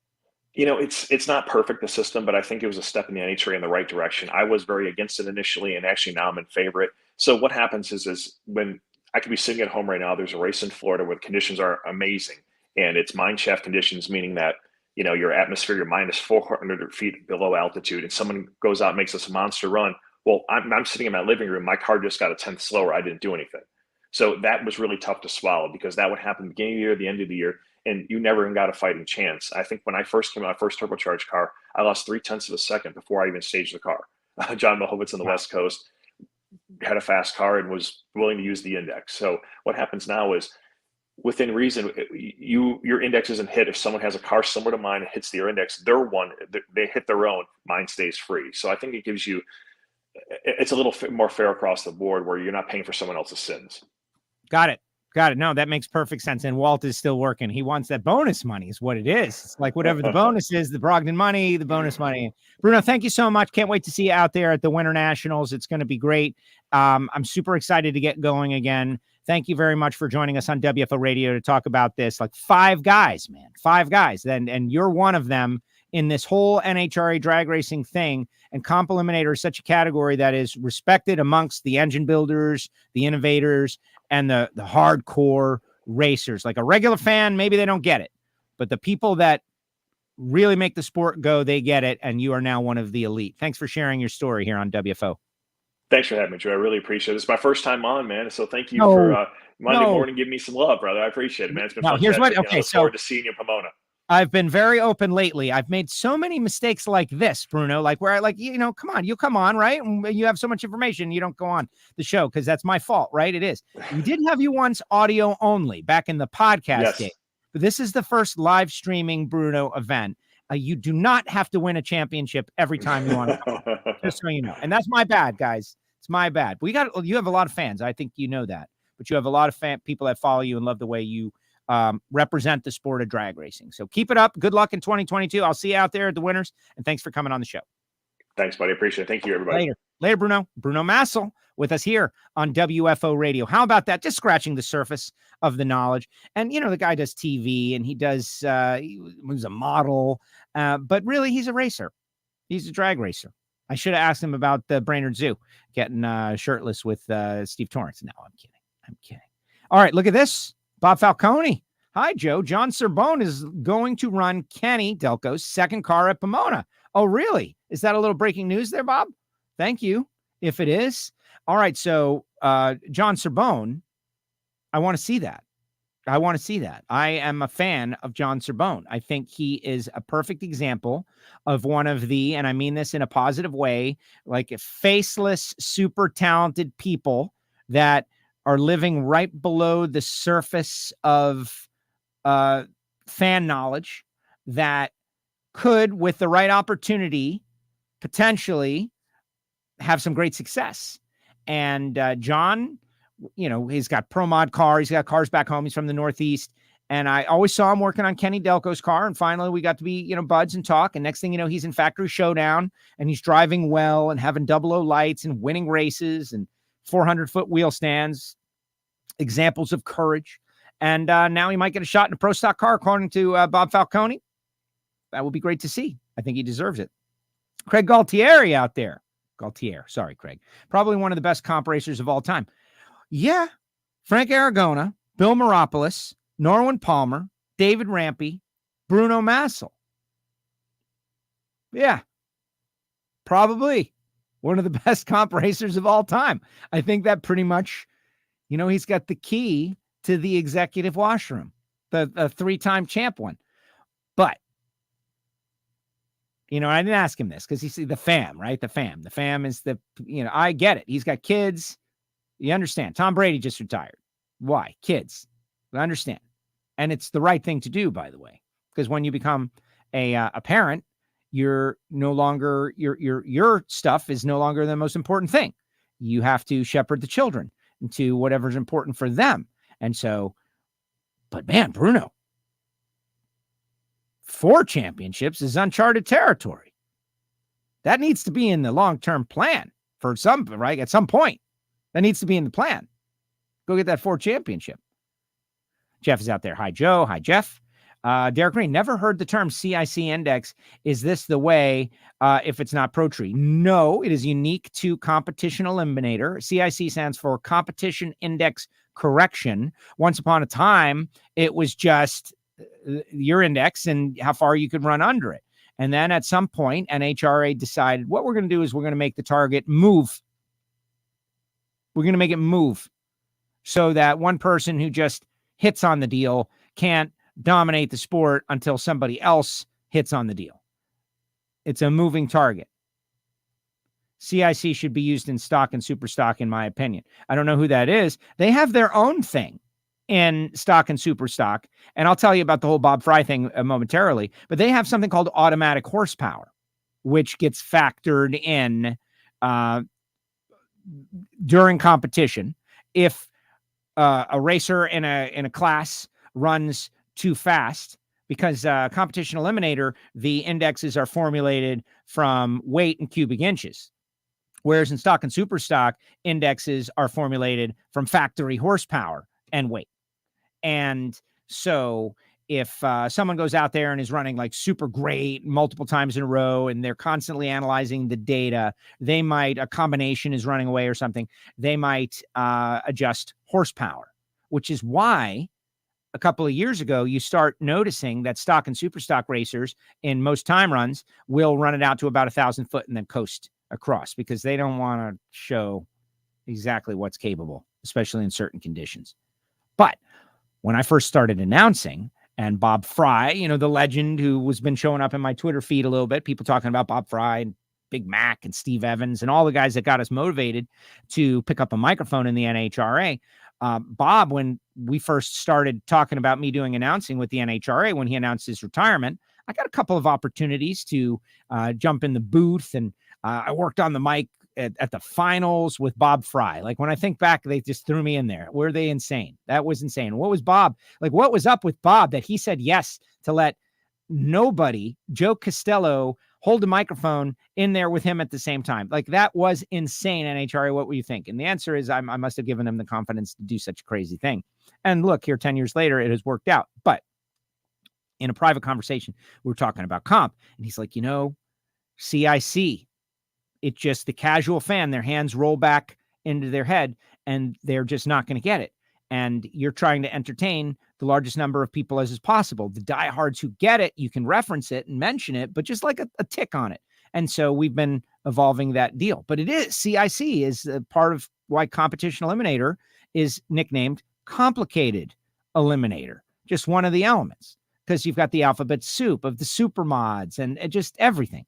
It's not perfect, the system, but I think it was a step in the NHRA in the right direction. I was very against it initially, and actually now I'm in favor of it. So what happens is when I could be sitting at home right now, there's a race in Florida where the conditions are amazing, and it's mine shaft conditions, meaning that, your atmosphere, you're minus 400 feet below altitude, and someone goes out and makes this monster run. Well, I'm sitting in my living room. My car just got a 10th slower. I didn't do anything. So that was really tough to swallow because that would happen at the beginning of the year, the end of the year, and you never even got a fighting chance. I think when I first came out, my first turbocharged car, I lost 0.3 of a second before I even staged the car. John Mohowitz on the West Coast had a fast car and was willing to use the index. So what happens now is, within reason, your index isn't hit. If someone has a car similar to mine and hits their index, they hit their own, mine stays free. So I think it gives you, it's a little more fair across the board where you're not paying for someone else's sins. Got it. No, that makes perfect sense. And Walt is still working. He wants that bonus money is what it is. It's like whatever the bonus is, the Brogdon money, the bonus money. Bruno, thank you so much. Can't wait to see you out there at the Winter Nationals. It's going to be great. I'm super excited to get going again. Thank you very much for joining us on WFO Radio to talk about this. Like 5 guys, man, 5 guys. And you're one of them in this whole NHRA drag racing thing. And comp eliminator is such a category that is respected amongst the engine builders, the innovators, and the hardcore racers. Like a regular fan, maybe they don't get it, but the people that really make the sport go, they get it. And you are now one of the elite. Thanks for sharing your story here on WFO. Thanks for having me, Joe. I really appreciate it. It's my first time on, man. So thank you for Monday morning giving me some love, brother. I appreciate it, man. It's been fun. Here's what. Okay, I look forward to seeing you in Pomona. I've been very open lately. I've made so many mistakes like this, Bruno, like where come on, you come on, right? And you have so much information. You don't go on the show because that's my fault, right? It is. We did have you once audio only back in the podcast day, but this is the first live streaming Bruno event. You do not have to win a championship every time you want to come on, just so you know. And that's my bad, guys. It's my bad. You have a lot of fans. I think you know that, but you have a lot of people that follow you and love the way you represent the sport of drag racing. So keep it up. Good luck in 2022. I'll see you out there at the Winners, and thanks for coming on the show. Thanks, buddy. Appreciate it. Thank you, everybody. Later, Bruno. Bruno Massel with us here on WFO Radio. How about that? Just scratching the surface of the knowledge. And, the guy does TV and he does, he was a model, but really he's a racer. He's a drag racer. I should have asked him about the Brainerd Zoo getting shirtless with Steve Torrance. No, I'm kidding. All right, look at this. Bob Falcone. Hi, Joe. John Cerbone is going to run Kenny Delco's second car at Pomona. Oh, really? Is that a little breaking news there, Bob? Thank you. If it is. All right. So, John Cerbone, I want to see that. I want to see that. I am a fan of John Cerbone. I think he is a perfect example of one of the, and I mean this in a positive way, like faceless, super talented people that are living right below the surface of fan knowledge that could, with the right opportunity, potentially have some great success. And John, he's got pro mod car. He's got cars back home. He's from the Northeast. And I always saw him working on Kenny Delco's car. And finally we got to be, buds and talk. And next thing you know, he's in Factory Showdown and he's driving well and having 00 lights and winning races and 400-foot wheel stands, examples of courage. And now he might get a shot in a pro stock car, according to Bob Falcone. That would be great to see. I think he deserves it. Craig Galtieri out there. Sorry, Craig. Probably one of the best comp racers of all time. Yeah. Frank Aragona, Bill Meropoulos, Norwin Palmer, David Rampy, Bruno Massel. Yeah. Probably one of the best comp racers of all time. I think that pretty much, he's got the key to the executive washroom, the 3-time champ one. But, I didn't ask him this because he's the fam, right? The fam is I get it. He's got kids. You understand. Tom Brady just retired. Why? Kids. I understand. And it's the right thing to do, by the way, because when you become a parent, you're no longer, your stuff is no longer the most important thing. You have to shepherd the children into whatever's important for them. And so, but man, Bruno, 4 championships is uncharted territory. That needs to be in the long-term plan for some, right? At some point, that needs to be in the plan. Go get that 4 championship. Jeff is out there. Hi, Joe. Hi, Jeff. Derek Green, never heard the term CIC index. Is this the way if it's not Pro Tree? No, it is unique to Competition Eliminator. CIC stands for Competition Index Correction. Once upon a time, it was just your index and how far you could run under it. And then at some point, NHRA decided what we're going to do is we're going to make the target move. We're going to make it move so that one person who just hits on the deal can't dominate the sport until somebody else hits on the deal. It's a moving target. CIC should be used in stock and super stock, in my opinion. I don't know who that is. They have their own thing in stock and super stock. And I'll tell you about the whole Bob Fry thing momentarily, but they have something called automatic horsepower, which gets factored in during competition. If a racer in a class runs too fast, because Competition Eliminator, the indexes are formulated from weight and cubic inches. Whereas in stock and super stock, indexes are formulated from factory horsepower and weight. And so if someone goes out there and is running like super great multiple times in a row and they're constantly analyzing the data, they might, a combination is running away or something, they might adjust horsepower, which is why a couple of years ago, you start noticing that stock and super stock racers in most time runs will run it out to about 1,000 foot and then coast across because they don't want to show exactly what's capable, especially in certain conditions. But when I first started announcing, and Bob Fry, the legend who has been showing up in my Twitter feed a little bit, people talking about Bob Fry and Big Mac and Steve Evans and all the guys that got us motivated to pick up a microphone in the NHRA. Bob, when we first started talking about me doing announcing with the NHRA, when he announced his retirement, I got a couple of opportunities to jump in the booth, and I worked on the mic at the finals with Bob Fry. Like when I think back, they just threw me in there. Were they insane? That was insane. What was Bob like? What was up with Bob that he said yes to let nobody, Joe Castello, hold a microphone in there with him at the same time? Like that was insane. NHRA, what were you think? And the answer is I must have given him the confidence to do such a crazy thing. And look, here 10 years later, it has worked out. But in a private conversation, we were talking about comp, and he's like, CIC, it's just the casual fan, their hands roll back into their head and they're just not going to get it. and you're trying to entertain the largest number of people as is possible. The diehards who get it, you can reference it and mention it, but just like a tick on it. And so we've been evolving that deal. But it is, CIC is part of why Competition Eliminator is nicknamed Complicated Eliminator, just one of the elements, because you've got the alphabet soup of the super mods and just everything.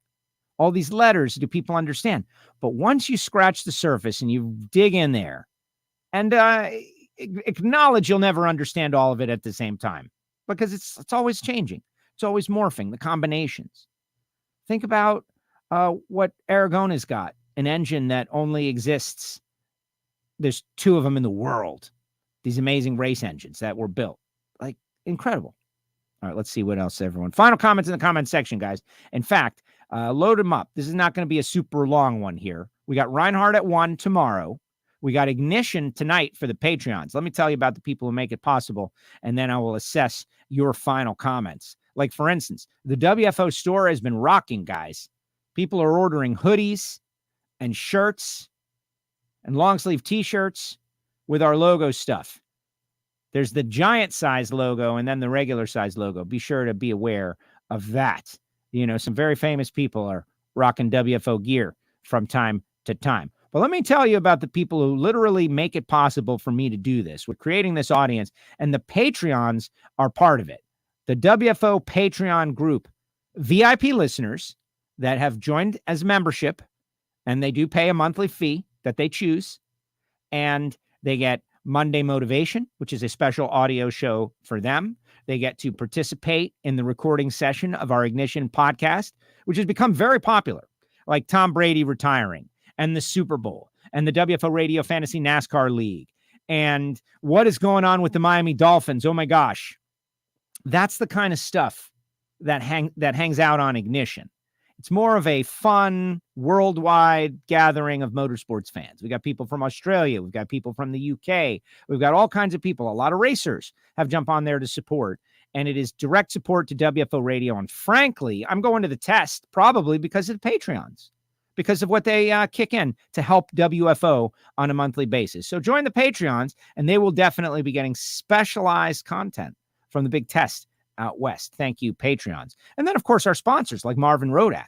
All these letters, do people understand? But once you scratch the surface and you dig in there and acknowledge you'll never understand all of it at the same time, because it's always changing. It's always morphing, the combinations. Think about what Aragona's got, an engine that only exists. There's 2 of them in the world. These amazing race engines that were built. Like, incredible. All right, let's see what else, everyone. Final comments in the comment section, guys. In fact, load them up. This is not going to be a super long one here. We got Reinhardt at 1 tomorrow. We got Ignition tonight for the Patreons. Let me tell you about the people who make it possible, and then I will assess your final comments. Like, for instance, the WFO store has been rocking, guys. People are ordering hoodies and shirts and long-sleeve T-shirts with our logo stuff. There's the giant size logo and then the regular size logo. Be sure to be aware of that. You know, some very famous people are rocking WFO gear from time to time. But let me tell you about the people who literally make it possible for me to do this. We're creating this audience, and the Patreons are part of it. The WFO Patreon group, VIP listeners that have joined as membership, and they do pay a monthly fee that they choose, and they get Monday Motivation, which is a special audio show for them. They get to participate in the recording session of our Ignition podcast, which has become very popular, like Tom Brady retiring and the Super Bowl and the WFO Radio Fantasy NASCAR League and what is going on with the Miami Dolphins. Oh my gosh. That's the kind of stuff that hangs out on Ignition. It's more of a fun, worldwide gathering of motorsports fans. We got people from Australia. We've got people from the UK. We've got all kinds of people. A lot of racers have jumped on there to support. And it is direct support to WFO Radio. And frankly, I'm going to the test probably because of the Patreons, because of what they kick in to help WFO on a monthly basis. So join the Patreons, and they will definitely be getting specialized content from the big test out west. Thank you, Patreons. And then, of course, our sponsors like Marvin Rodak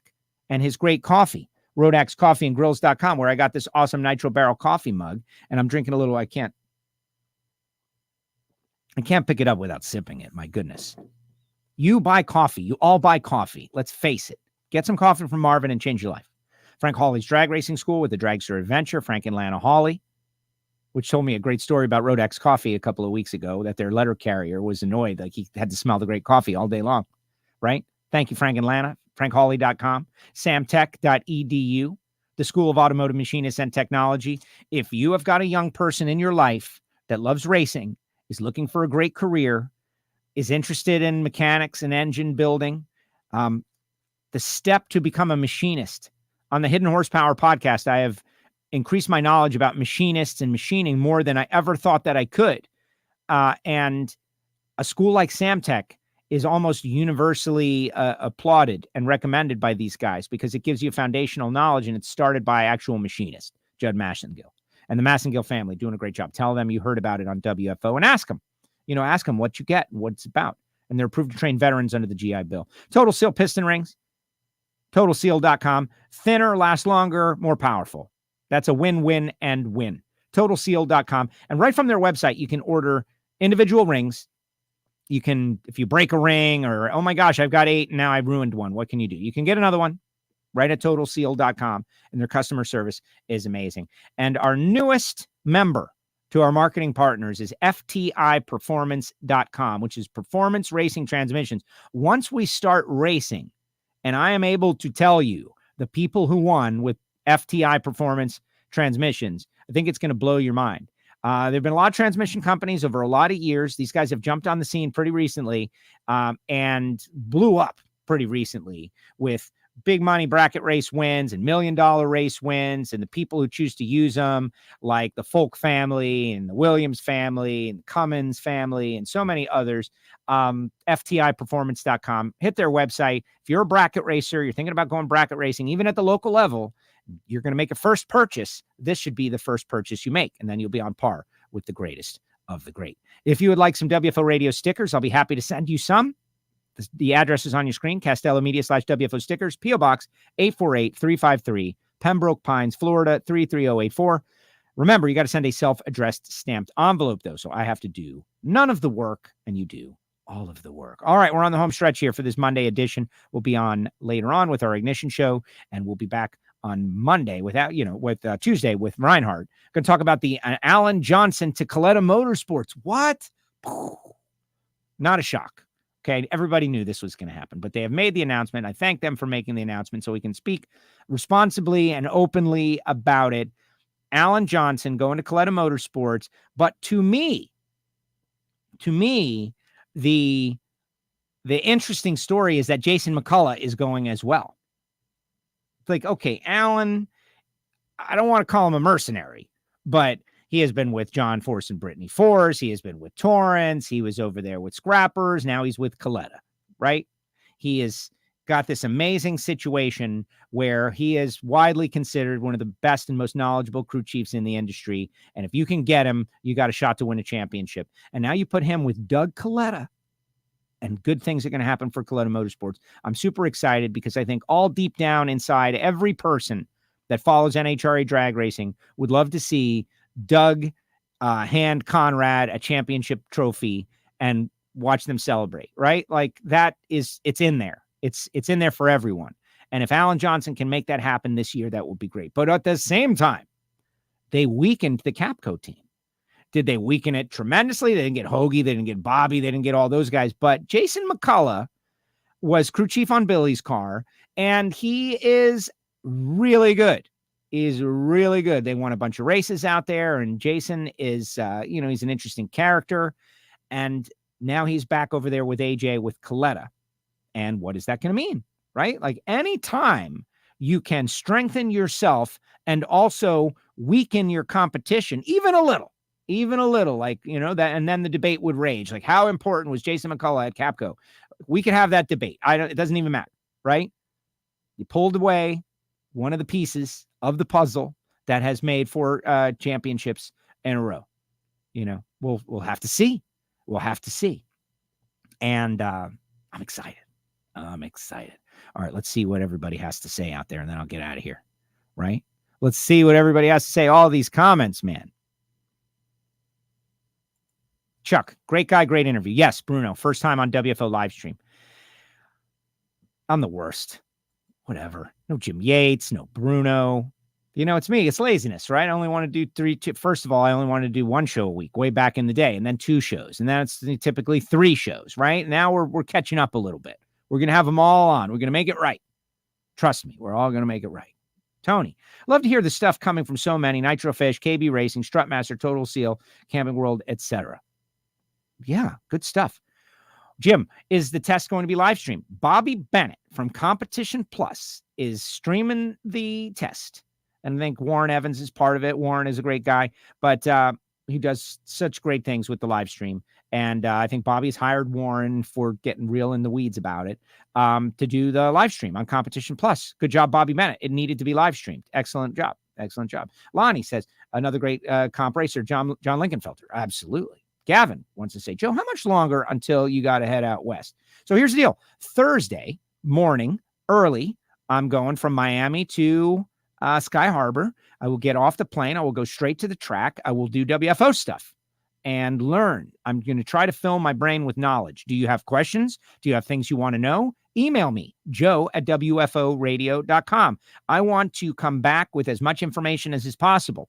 and his great coffee, Rodak'sCoffeeandGrills.com, where I got this awesome Nitro Barrel coffee mug, and I'm drinking a little. I can't pick it up without sipping it. My goodness. You buy coffee. You all buy coffee. Let's face it. Get some coffee from Marvin and change your life. Frank Hawley's Drag Racing School with the Dragster Adventure, Frank and Lana Hawley, which told me a great story about Rodak's Coffee a couple of weeks ago, that their letter carrier was annoyed. Like, he had to smell the great coffee all day long, right? Thank you, Frank and Lana. FrankHawley.com, samtech.edu, the School of Automotive Machinists and Technology. If you have got a young person in your life that loves racing, is looking for a great career, is interested in mechanics and engine building, the step to become a machinist. On the Hidden Horsepower podcast, I have increased my knowledge about machinists and machining more than I ever thought that I could. And a school like Samtech is almost universally applauded and recommended by these guys because it gives you foundational knowledge, and it's started by actual machinist, Judd Massengill, and the Massengill family doing a great job. Tell them you heard about it on WFO and ask them what you get and what it's about. And they're approved to train veterans under the GI Bill. Total Seal piston rings, TotalSeal.com. Thinner, last longer, more powerful. That's a win-win and win. TotalSeal.com. And right from their website, you can order individual rings. You can, if you break a ring or, oh my gosh, I've got 8 and now I've ruined one. What can you do? You can get another one right at TotalSeal.com, and their customer service is amazing. And our newest member to our marketing partners is FTIperformance.com, which is performance racing transmissions. Once we start racing, and I am able to tell you the people who won with FTI Performance transmissions, I think it's going to blow your mind. There have been a lot of transmission companies over a lot of years. These guys have jumped on the scene pretty recently and blew up pretty recently with big money bracket race wins and $1 million race wins, and the people who choose to use them, like the Folk family and the Williams family and the Cummins family and so many others. FTIperformance.com. Hit their website. If you're a bracket racer, you're thinking about going bracket racing, even at the local level, you're going to make a first purchase. This should be the first purchase you make, and then you'll be on par with the greatest of the great. If you would like some WFO Radio stickers, I'll be happy to send you some. The address is on your screen, Castello Media /WFO stickers, P.O. Box 848-353, Pembroke Pines, Florida 33084. Remember, you got to send a self-addressed stamped envelope, though, so I have to do none of the work, and you do all of the work. All right, we're on the home stretch here for this Monday edition. We'll be on later on with our Ignition show, and we'll be back on Monday with Tuesday with Reinhardt. Going to talk about the Alan Johnson to Coletta Motorsports. What? Not a shock. Okay, everybody knew this was going to happen, but they have made the announcement. I thank them for making the announcement so we can speak responsibly and openly about it. Alan Johnson going to Coletta Motorsports, but to me, the interesting story is that Jason McCullough is going as well. It's like, okay, Alan, I don't want to call him a mercenary, but he has been with John Force and Brittany Force. He has been with Torrance. He was over there with Scrappers. Now he's with Coletta, right? He has got this amazing situation where he is widely considered one of the best and most knowledgeable crew chiefs in the industry. And if you can get him, you got a shot to win a championship. And now you put him with Doug Coletta, and good things are going to happen for Coletta Motorsports. I'm super excited because I think all deep down inside, every person that follows NHRA Drag Racing would love to see Doug hand Conrad a championship trophy and watch them celebrate, right? Like it's in there. It's in there for everyone. And if Alan Johnson can make that happen this year, that would be great. But at the same time, they weakened the Capco team. Did they weaken it tremendously? They didn't get Hoagie. They didn't get Bobby. They didn't get all those guys. But Jason McCullough was crew chief on Billy's car, and he is really good. He's really good. They won a bunch of races out there, and Jason is, he's an interesting character. And now he's back over there with AJ with Coletta. And what is that going to mean, right? Like anytime you can strengthen yourself and also weaken your competition, even a little, like, that, and then the debate would rage. Like, how important was Jason McCullough at Capco? We could have that debate. It doesn't even matter, right? You pulled away one of the pieces of the puzzle that has made 4 championships in a row. We'll have to see. We'll have to see. And I'm excited. All right, let's see what everybody has to say out there, and then I'll get out of here, right? Let's see what everybody has to say. All these comments, man. Chuck, great guy, great interview. Yes, Bruno, first time on WFO live stream. I'm the worst. Whatever. No Jim Yates, no Bruno. It's me. It's laziness, right? I only want to do first of all, I only wanted to do 1 show a week way back in the day, and then 2 shows. And then it's typically 3 shows, right? Now we're catching up a little bit. We're going to have them all on. We're going to make it right. Trust me, we're all going to make it right. Tony, love to hear the stuff coming from so many: Nitro Fish, KB Racing, Strutmaster, Total Seal, Camping World, etc. Yeah, good stuff. Jim, is the test going to be live streamed? Bobby Bennett from Competition Plus is streaming the test. And I think Warren Evans is part of it. Warren is a great guy, but he does such great things with the live stream. And I think Bobby's hired Warren for getting real in the weeds about it to do the live stream on Competition Plus. Good job, Bobby Bennett. It needed to be live streamed. Excellent job. Excellent job. Lonnie says, another great comp racer, John Linkenfelter. Absolutely. Gavin wants to say, Joe, how much longer until you got to head out west? So here's the deal. Thursday morning, early, I'm going from Miami to Sky Harbor. I will get off the plane. I will go straight to the track. I will do WFO stuff and learn. I'm going to try to fill my brain with knowledge. Do you have questions? Do you have things you want to know? Email me, joe@wforadio.com. I want to come back with as much information as is possible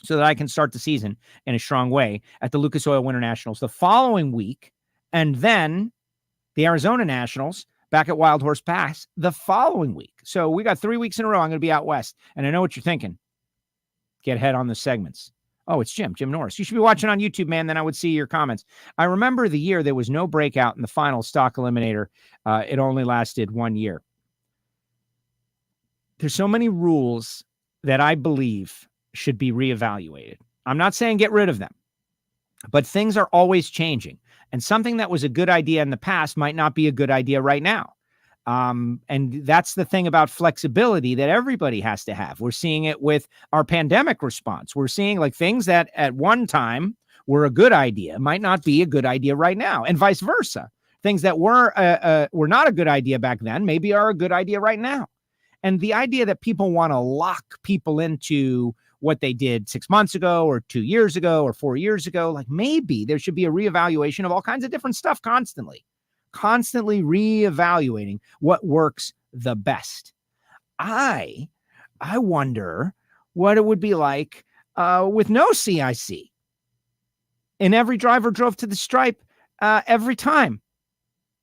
so that I can start the season in a strong way at the Lucas Oil Winter Nationals the following week, and then the Arizona Nationals back at Wild Horse Pass the following week. So we got 3 weeks in a row. I'm going to be out west, and I know what you're thinking. Get ahead on the segments. Oh, it's Jim Norris. You should be watching on YouTube, man. Then I would see your comments. I remember the year there was no breakout in the final stock eliminator. It only lasted 1 year. There's so many rules that I believe should be reevaluated. I'm not saying get rid of them, but things are always changing. And something that was a good idea in the past might not be a good idea right now. And that's the thing about flexibility that everybody has to have. We're seeing it with our pandemic response. We're seeing like things that at one time were a good idea might not be a good idea right now, and vice versa. Things that were not a good idea back then maybe are a good idea right now. And the idea that people want to lock people into what they did 6 months ago or 2 years ago or 4 years ago, like maybe there should be a reevaluation of all kinds of different stuff constantly reevaluating what works the best. I wonder what it would be like with no CIC. And every driver drove to the stripe every time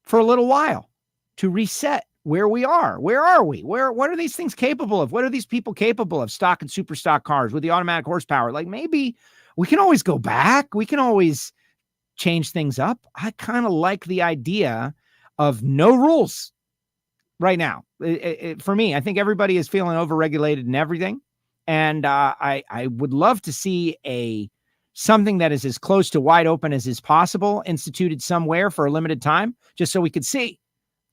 for a little while to reset where we are. Where are we? What are these things capable of? What are these people capable of? Stock and super stock cars with the automatic horsepower. Like maybe we can always go back. We can always change things up. I kind of like the idea of no rules right now. For me, I think everybody is feeling overregulated and everything. And I would love to see something that is as close to wide open as is possible, instituted somewhere for a limited time, just so we could see.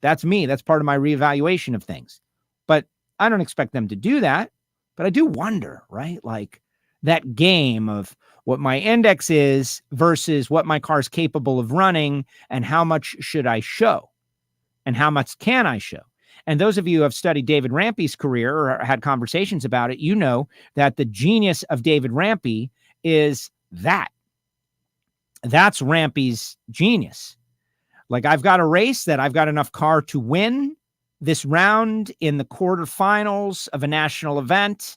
That's me. That's part of my reevaluation of things. But I don't expect them to do that. But I do wonder, right? Like that game of what my index is versus what my car's capable of running, and how much should I show and how much can I show? And those of you who have studied David Rampy's career or had conversations about it, you know that the genius of David Rampy is that. That's Rampy's genius. Like I've got a race that I've got enough car to win this round in the quarterfinals of a national event,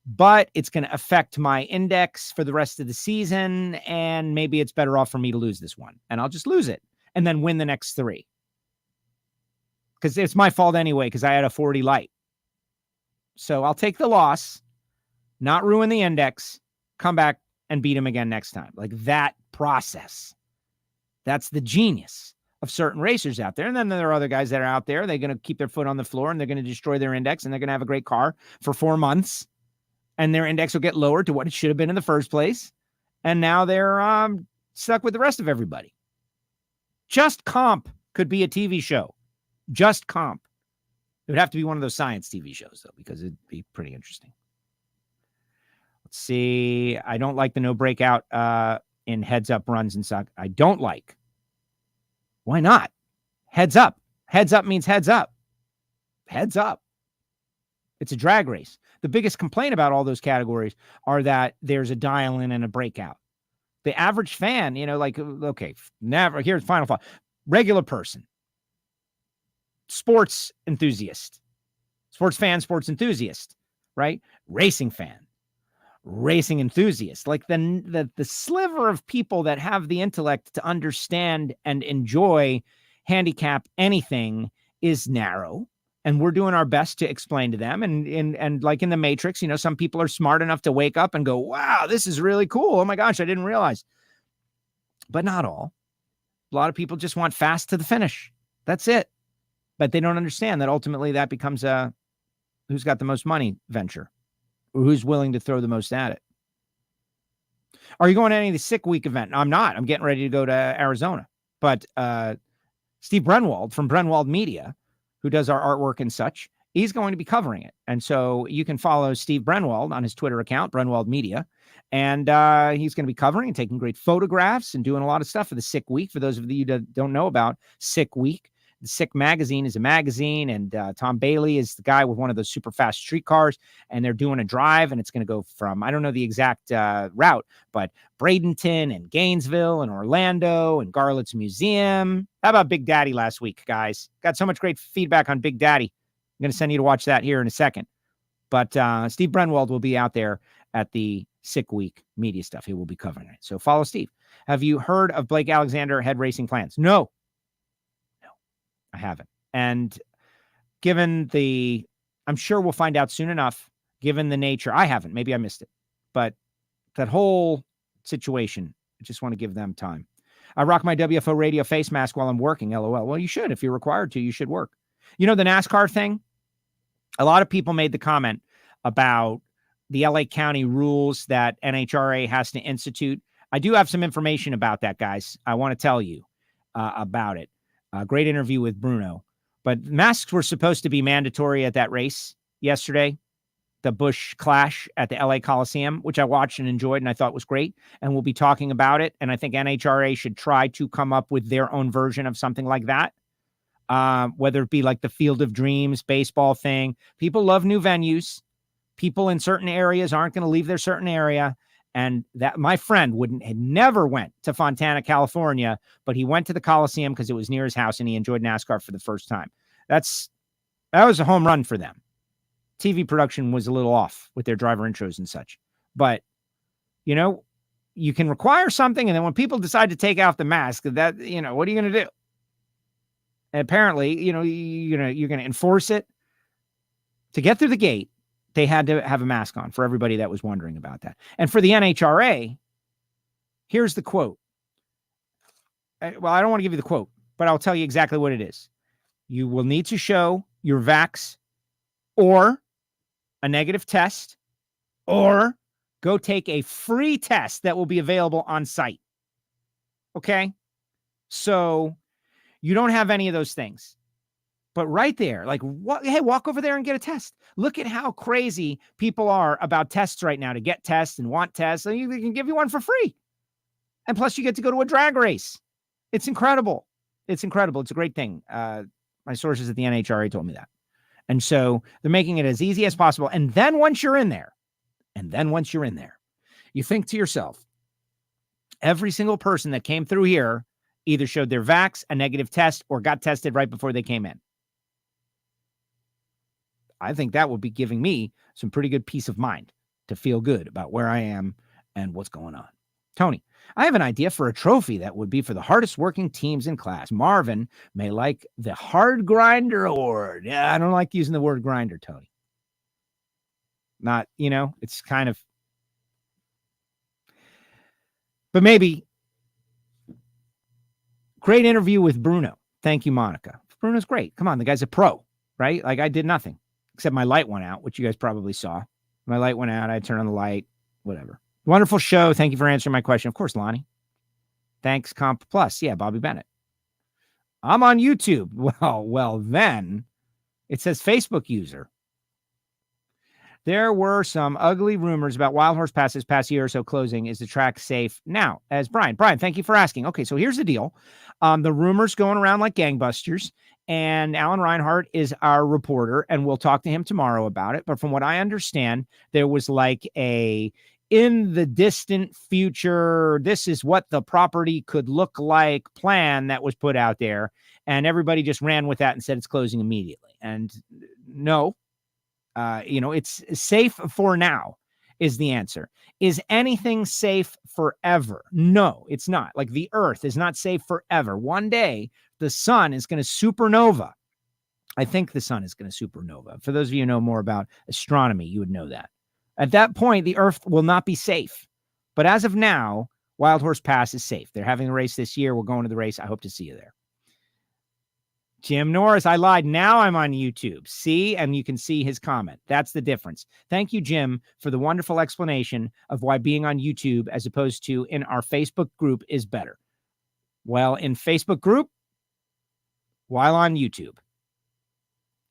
but it's going to affect my index for the rest of the season. And maybe it's better off for me to lose this one, and I'll just lose it and then win the next 3. Because it's my fault anyway, because I had a 40 light. So I'll take the loss, not ruin the index, come back and beat him again next time. Like that process. That's the genius of certain racers out there. And then there are other guys that are out there. They're going to keep their foot on the floor and they're going to destroy their index, and they're going to have a great car for 4 months. And their index will get lowered to what it should have been in the first place. And now they're stuck with the rest of everybody. Just Comp could be a TV show. Just Comp. It would have to be one of those science TV shows, though, because it'd be pretty interesting. Let's see. I don't like the no breakout in heads up runs and suck. I don't like. Why not? Heads up. Heads up means heads up. Heads up. It's a drag race. The biggest complaint about all those categories are that there's a dial in and a breakout. The average fan, like, okay, never, here's final thought. Regular person. Sports enthusiast, sports fan, sports enthusiast, right? Racing fan, racing enthusiast, like the sliver of people that have the intellect to understand and enjoy handicap anything is narrow. And we're doing our best to explain to them. And like in the Matrix, some people are smart enough to wake up and go, wow, this is really cool. Oh my gosh, I didn't realize. But not all. A lot of people just want fast to the finish. That's it. But they don't understand that ultimately that becomes a who's got the most money venture, or who's willing to throw the most at it. Are you going to any of the Sick Week event? I'm not. I'm getting ready to go to Arizona. But Steve Brenwald from Brenwald Media, who does our artwork and such, he's going to be covering it. And so you can follow Steve Brenwald on his Twitter account, Brenwald Media. And he's going to be covering and taking great photographs and doing a lot of stuff for the Sick Week. For those of you that don't know about Sick Week, the Sick Magazine is a magazine, and Tom Bailey is the guy with one of those super fast street cars, and they're doing a drive, and it's going to go from, I don't know the exact route, but Bradenton and Gainesville and Orlando and Garlett's Museum. How about Big Daddy last week, guys? Got so much great feedback on Big Daddy. I'm going to send you to watch that here in a second. But Steve Brenwald will be out there at the Sick Week media stuff. He will be covering it. So follow Steve. Have you heard of Blake Alexander head racing plans? No, I haven't. And given I'm sure we'll find out soon enough, given the nature, I haven't, maybe I missed it, but that whole situation, I just want to give them time. I rock my WFO radio face mask while I'm working, LOL. Well, you should. If you're required to, you should work. The NASCAR thing, a lot of people made the comment about the LA County rules that NHRA has to institute. I do have some information about that, guys. I want to tell you about it. Great interview with Bruno. But masks were supposed to be mandatory at that race yesterday. the Busch Clash at the LA Coliseum, which I watched and enjoyed and I thought was great. And we'll be talking about it. And I think NHRA should try to come up with their own version of something like that. Whether it be like the Field of Dreams baseball thing. People love new venues. People in certain areas aren't going to leave their certain area. And that my friend had never went to Fontana, California, but he went to the Coliseum because it was near his house and he enjoyed NASCAR for the first time. That was a home run for them. TV production was a little off with their driver intros and such. But, you know, you can require something, and then when people decide to take off the mask, that, you know, what are you going to do? And apparently, you know, you're going to enforce it. To get through the gate, they had to have a mask on for everybody that was wondering about that. And for the NHRA, here's the quote. Well, I don't want to give you the quote, but I'll tell you exactly what it is. You will need to show your vax or a negative test, or go take a free test that will be available on site. Okay? So you don't have any of those things. But right there, like, hey, walk over there and get a test. Look at how crazy people are about tests right now to get tests and want tests. And they can give you one for free. And plus you get to go to a drag race. It's incredible. It's incredible. It's a great thing. My sources at the NHRA told me that. And so they're making it as easy as possible. And then once you're in there, you think to yourself, every single person that came through here either showed their vax, a negative test, or got tested right before they came in. I think that would be giving me some pretty good peace of mind to feel good about where I am and what's going on. Tony, I have an idea for a trophy that would be for the hardest working teams in class. Marvin may like the Hard Grinder Award. Yeah, I don't like using the word grinder, Tony. Not, you know, it's kind of, but maybe. Great interview with Bruno. Thank you, Monica. Bruno's great. Come on, the guy's a pro, right? Like, I did nothing except my light went out, which you guys probably saw. My light went out. I turned on the light, whatever. Wonderful show. Thank you for answering my question. Of course, Lonnie. Thanks, Comp Plus. Yeah, Bobby Bennett. I'm on YouTube. Well, then it says Facebook user. There were some ugly rumors about Wild Horse Pass this past year or so closing. Is the track safe now? As Brian, thank you for asking. Okay, so here's the deal. The rumors going around like gangbusters, and Alan Reinhart is our reporter, and we'll talk to him tomorrow about it. But from what I understand, there was like in the distant future, this is what the property could look like plan that was put out there. And everybody just ran with that and said it's closing immediately. And no, it's safe for now is the answer. Is anything safe forever? No, it's not. Like the earth is not safe forever. One day the sun is going to supernova. I think the sun is going to supernova. For those of you who know more about astronomy, you would know that. At that point, the earth will not be safe. But as of now, Wild Horse Pass is safe. They're having a race this year. We're going to the race. I hope to see you there. Jim Norris, I lied. Now I'm on YouTube. See, and you can see his comment. That's the difference. Thank you, Jim, for the wonderful explanation of why being on YouTube as opposed to in our Facebook group is better. Well, in Facebook group, while on YouTube.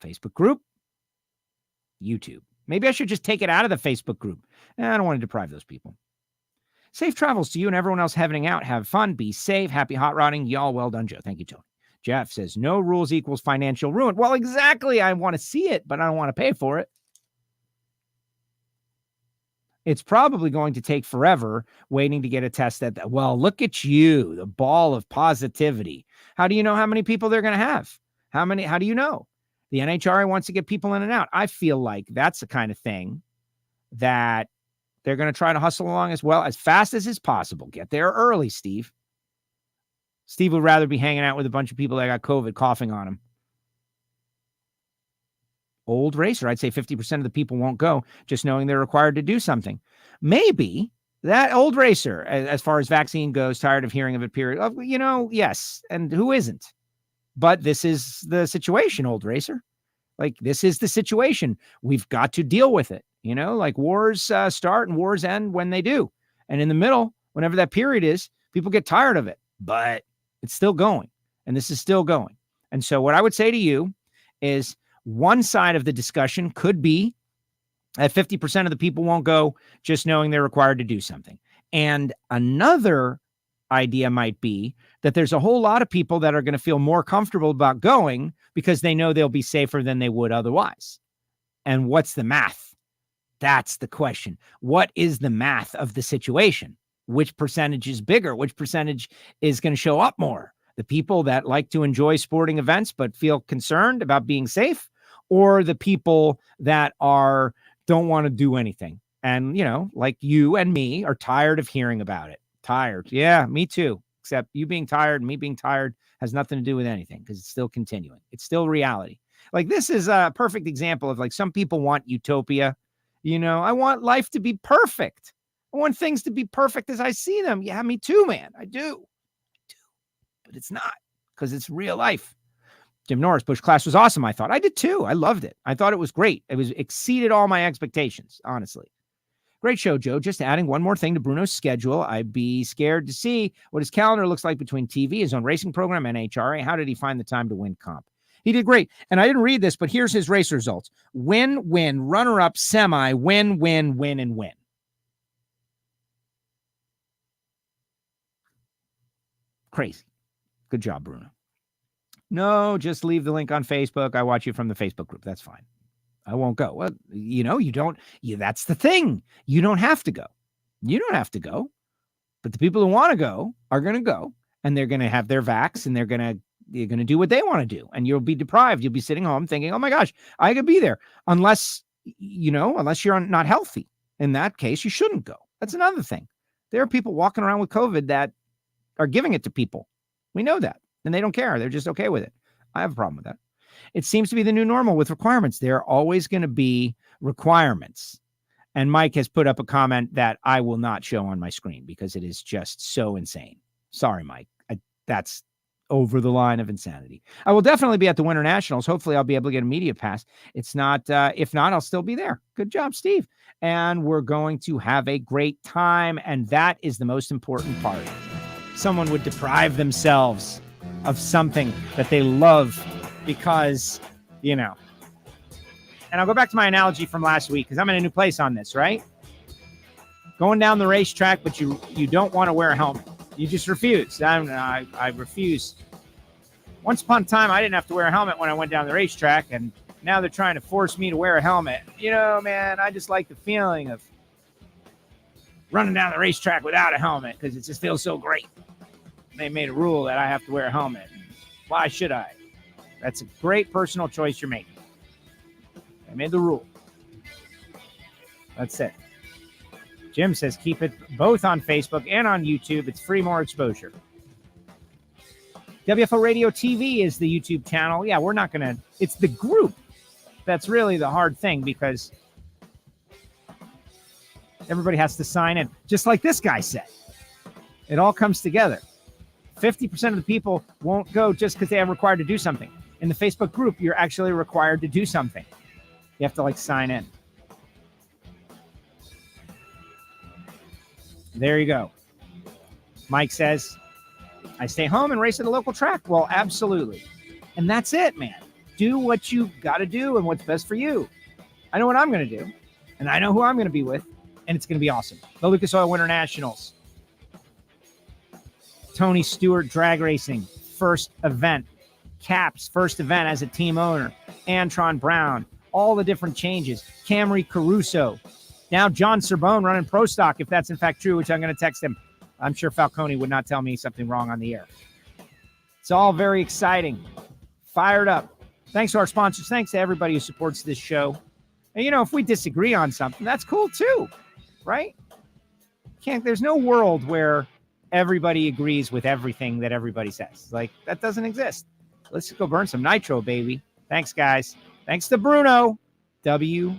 Facebook group, YouTube. Maybe I should just take it out of the Facebook group. I don't want to deprive those people. Safe travels to you and everyone else heading out. Have fun. Be safe. Happy hot rodding. Y'all well done, Joe. Thank you, Tony. Jeff says, no rules equals financial ruin. Well, exactly. I want to see it, but I don't want to pay for it. It's probably going to take forever waiting to get a test that, well, look at you, the ball of positivity. How do you know how many people they're going to have? How do you know? The NHRA wants to get people in and out. I feel like that's the kind of thing that they're going to try to hustle along as fast as is possible. Get there early, Steve. Steve would rather be hanging out with a bunch of people that got COVID coughing on him. Old racer, I'd say 50% of the people won't go just knowing they're required to do something. Maybe that old racer, as far as vaccine goes, tired of hearing of it, period. Yes. And who isn't? But this is the situation, old racer. Like, this is the situation. We've got to deal with it. Like wars start and wars end when they do. And in the middle, whenever that period is, people get tired of it. But it's still going. And this is still going. And so what I would say to you is one side of the discussion could be That 50% of the people won't go just knowing they're required to do something. And another idea might be that there's a whole lot of people that are going to feel more comfortable about going because they know they'll be safer than they would otherwise. And what's the math? That's the question. What is the math of the situation? Which percentage is bigger? Which percentage is going to show up more? The people that like to enjoy sporting events but feel concerned about being safe, or the people that don't want to do anything and, like you and me, are tired of hearing about it. Tired. Yeah, me too. Except you being tired and me being tired has nothing to do with anything because it's still continuing. It's still reality. Like, this is a perfect example of, like, some people want utopia. I want life to be perfect. I want things to be perfect as I see them. Yeah, me too, man. I do. But it's not, because it's real life. Jim Norris, Bush Clash was awesome, I thought. I did too. I loved it. I thought it was great. It exceeded all my expectations, honestly. Great show, Joe. Just adding one more thing to Bruno's schedule. I'd be scared to see what his calendar looks like between TV, his own racing program, NHRA. How did he find the time to win comp? He did great. And I didn't read this, but here's his race results. Win, win, runner-up, semi, win, win, win, and win. Crazy. Good job, Bruno. No, just leave the link on Facebook. I watch you from the Facebook group. That's fine. I won't go. Well, that's the thing. You don't have to go. You don't have to go. But the people who want to go are going to go, and they're going to have their vax, and they're going to do what they want to do. And you'll be deprived. You'll be sitting home thinking, oh my gosh, I could be there. Unless you're not healthy. In that case, you shouldn't go. That's another thing. There are people walking around with COVID that are giving it to people. We know that. And they don't care. They're just okay with it. I have a problem with that. It seems to be the new normal with requirements. There are always going to be requirements. And Mike has put up a comment that I will not show on my screen because it is just so insane. Sorry, Mike. That's over the line of insanity. I will definitely be at the Winter Nationals. Hopefully I'll be able to get a media pass. It's not, if not, I'll still be there. Good job, Steve. And we're going to have a great time. And that is the most important part. Someone would deprive themselves of something that they love because, and I'll go back to my analogy from last week because I'm in a new place on this, right? Going down the racetrack, but you don't want to wear a helmet. You just refuse. I refuse. Once upon a time, I didn't have to wear a helmet when I went down the racetrack, and now they're trying to force me to wear a helmet. Man, I just like the feeling of running down the racetrack without a helmet because it just feels so great. They made a rule that I have to wear a helmet. Why should I? That's a great personal choice you're making. They made the rule. That's it. Jim says keep it both on Facebook and on YouTube. It's free, more exposure. WFO Radio TV is the YouTube channel. Yeah, we're not going to. It's the group that's really the hard thing because everybody has to sign in. Just like this guy said. It all comes together. 50% of the people won't go just because they are required to do something. In the Facebook group, you're actually required to do something. You have to sign in. There you go. Mike says, I stay home and race at a local track. Well, absolutely. And that's it, man. Do what you got to do and what's best for you. I know what I'm going to do, and I know who I'm going to be with, and it's going to be awesome. The Lucas Oil Winter Nationals. Tony Stewart Drag Racing, first event. Caps, first event as a team owner. Antron Brown, all the different changes. Camry Caruso. Now John Cerbone running Pro Stock, if that's in fact true, which I'm going to text him. I'm sure Falcone would not tell me something wrong on the air. It's all very exciting. Fired up. Thanks to our sponsors. Thanks to everybody who supports this show. And, if we disagree on something, that's cool too, right? There's no world where everybody agrees with everything that everybody says. That doesn't exist. Let's go burn some nitro, baby. Thanks, guys. Thanks to Bruno. WFO.